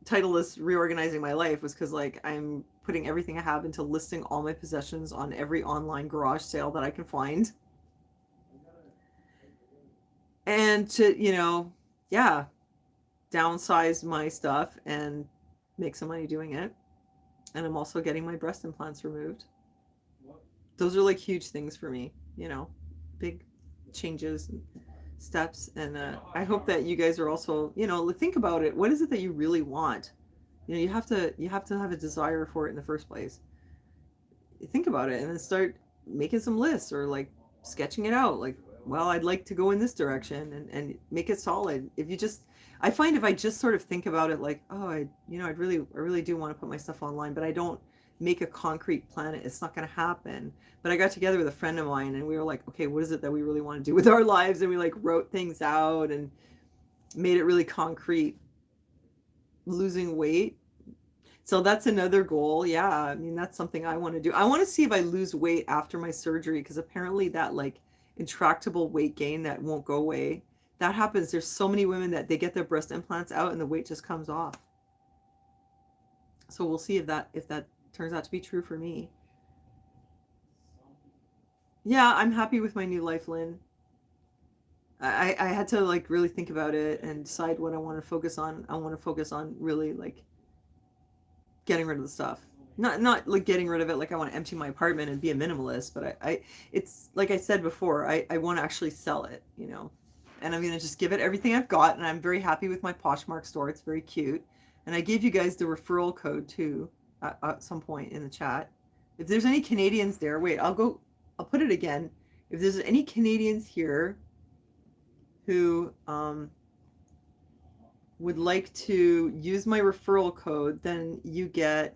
title this Reorganizing My Life was because like I'm putting everything I have into listing all my possessions on every online garage sale that I can find. And to, you know, yeah, downsize my stuff and make some money doing it. And I'm also getting my breast implants removed. Those are like huge things for me, you know, big changes and steps. And I hope that you guys are also, you know, think about it. What is it that you really want? You know, you have to have a desire for it in the first place. Think about it and then start making some lists or like sketching it out. Like, well, I'd like to go in this direction and make it solid. If you just, I find if I just sort of think about it like, oh, I really do want to put my stuff online, but I don't make a concrete plan, it's not going to happen. But I got together with a friend of mine and we were like, okay, what is it that we really want to do with our lives? And we like wrote things out and made it really concrete. Losing weight. So that's another goal. Yeah, I mean, that's something I want to do. I want to see if I lose weight after my surgery because apparently that like intractable weight gain that won't go away, that happens. There's so many women that they get their breast implants out and the weight just comes off. So we'll see if that turns out to be true for me. Yeah, I'm happy with my new life, Lynn. I had to like really think about it and decide what I want to focus on. I want to focus on really like getting rid of the stuff. Not like getting rid of it like I want to empty my apartment and be a minimalist, but I it's like I said before, I want to actually sell it, you know. And I'm going to just give it everything I've got, and I'm very happy with my Poshmark store. It's very cute. And I gave you guys the referral code too at some point in the chat. If there's any Canadians there, wait, I'll put it again. If there's any Canadians here who would like to use my referral code, then you get,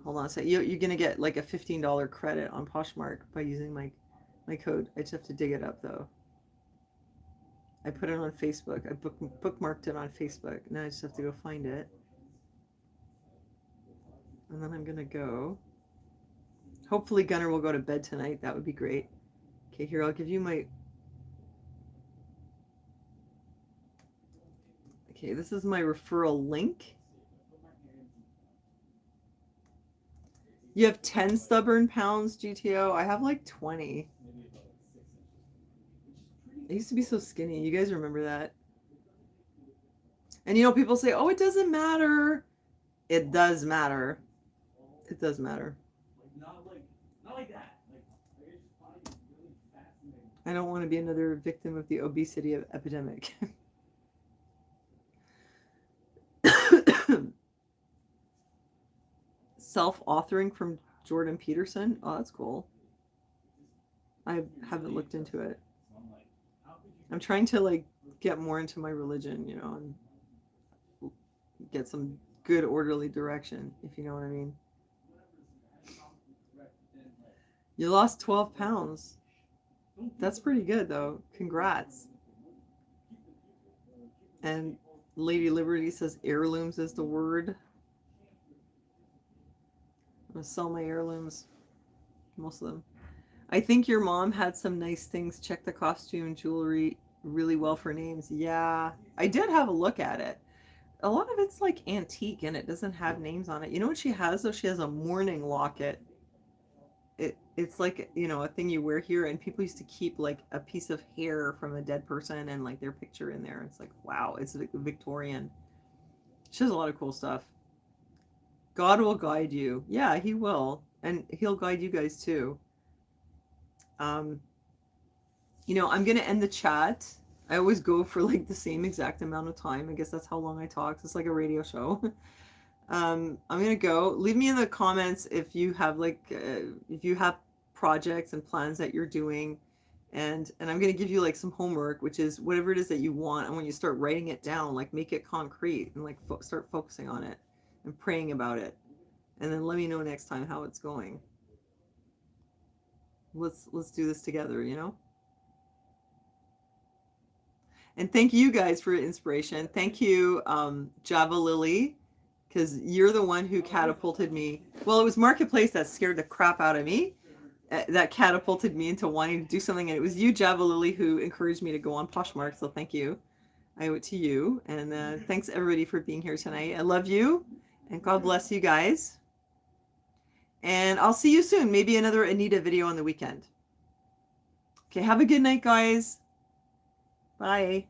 hold on a sec, you're going to get like a $15 credit on Poshmark by using my code. I just have to dig it up though. I put it on Facebook. I bookmarked it on Facebook. Now I just have to go find it. And then I'm going to go. Hopefully Gunnar will go to bed tonight. That would be great. Okay, here, I'll give you my... Okay, this is my referral link. You have 10 stubborn pounds, GTO. I have like 20. I used to be so skinny. You guys remember that? And you know, people say, oh, it doesn't matter. It does matter. It does matter. Not like that. I don't want to be another victim of the obesity epidemic. Self-authoring from Jordan Peterson. Oh, that's cool. I haven't looked into it. I'm trying to like get more into my religion, you know, and get some good orderly direction, if you know what I mean. You lost 12 pounds. That's pretty good though. Congrats. And Lady Liberty says heirlooms is the word. I'm gonna sell my heirlooms. Most of them. I think your mom had some nice things. Check the costume jewelry really well for names. Yeah, I did have a look at it. A lot of it's like antique and it doesn't have names on it. You know what she has though? She has a mourning locket. It's like, you know, a thing you wear here, and people used to keep like a piece of hair from a dead person and like their picture in there. It's like, wow, it's Victorian. She has a lot of cool stuff. God will guide you. Yeah, he will. And he'll guide you guys too. You know, I'm going to end the chat. I always go for like the same exact amount of time. I guess that's how long I talk. It's like a radio show. I'm going to go. Leave me in the comments if you have like, if you have projects and plans that you're doing And I'm going to give you like some homework, which is whatever it is that you want. And when you start writing it down, like make it concrete and like start focusing on it and praying about it. And then let me know next time how it's going. Let's do this together, you know? And thank you guys for inspiration. Thank you, Java Lily, because you're the one who catapulted me. Well, it was Marketplace that scared the crap out of me, that catapulted me into wanting to do something. And it was you, Java Lily, who encouraged me to go on Poshmark. So thank you. I owe it to you. And thanks everybody for being here tonight. I love you, and God bless you guys. And I'll see you soon. Maybe another Anita video on the weekend. Okay, have a good night, guys. Bye.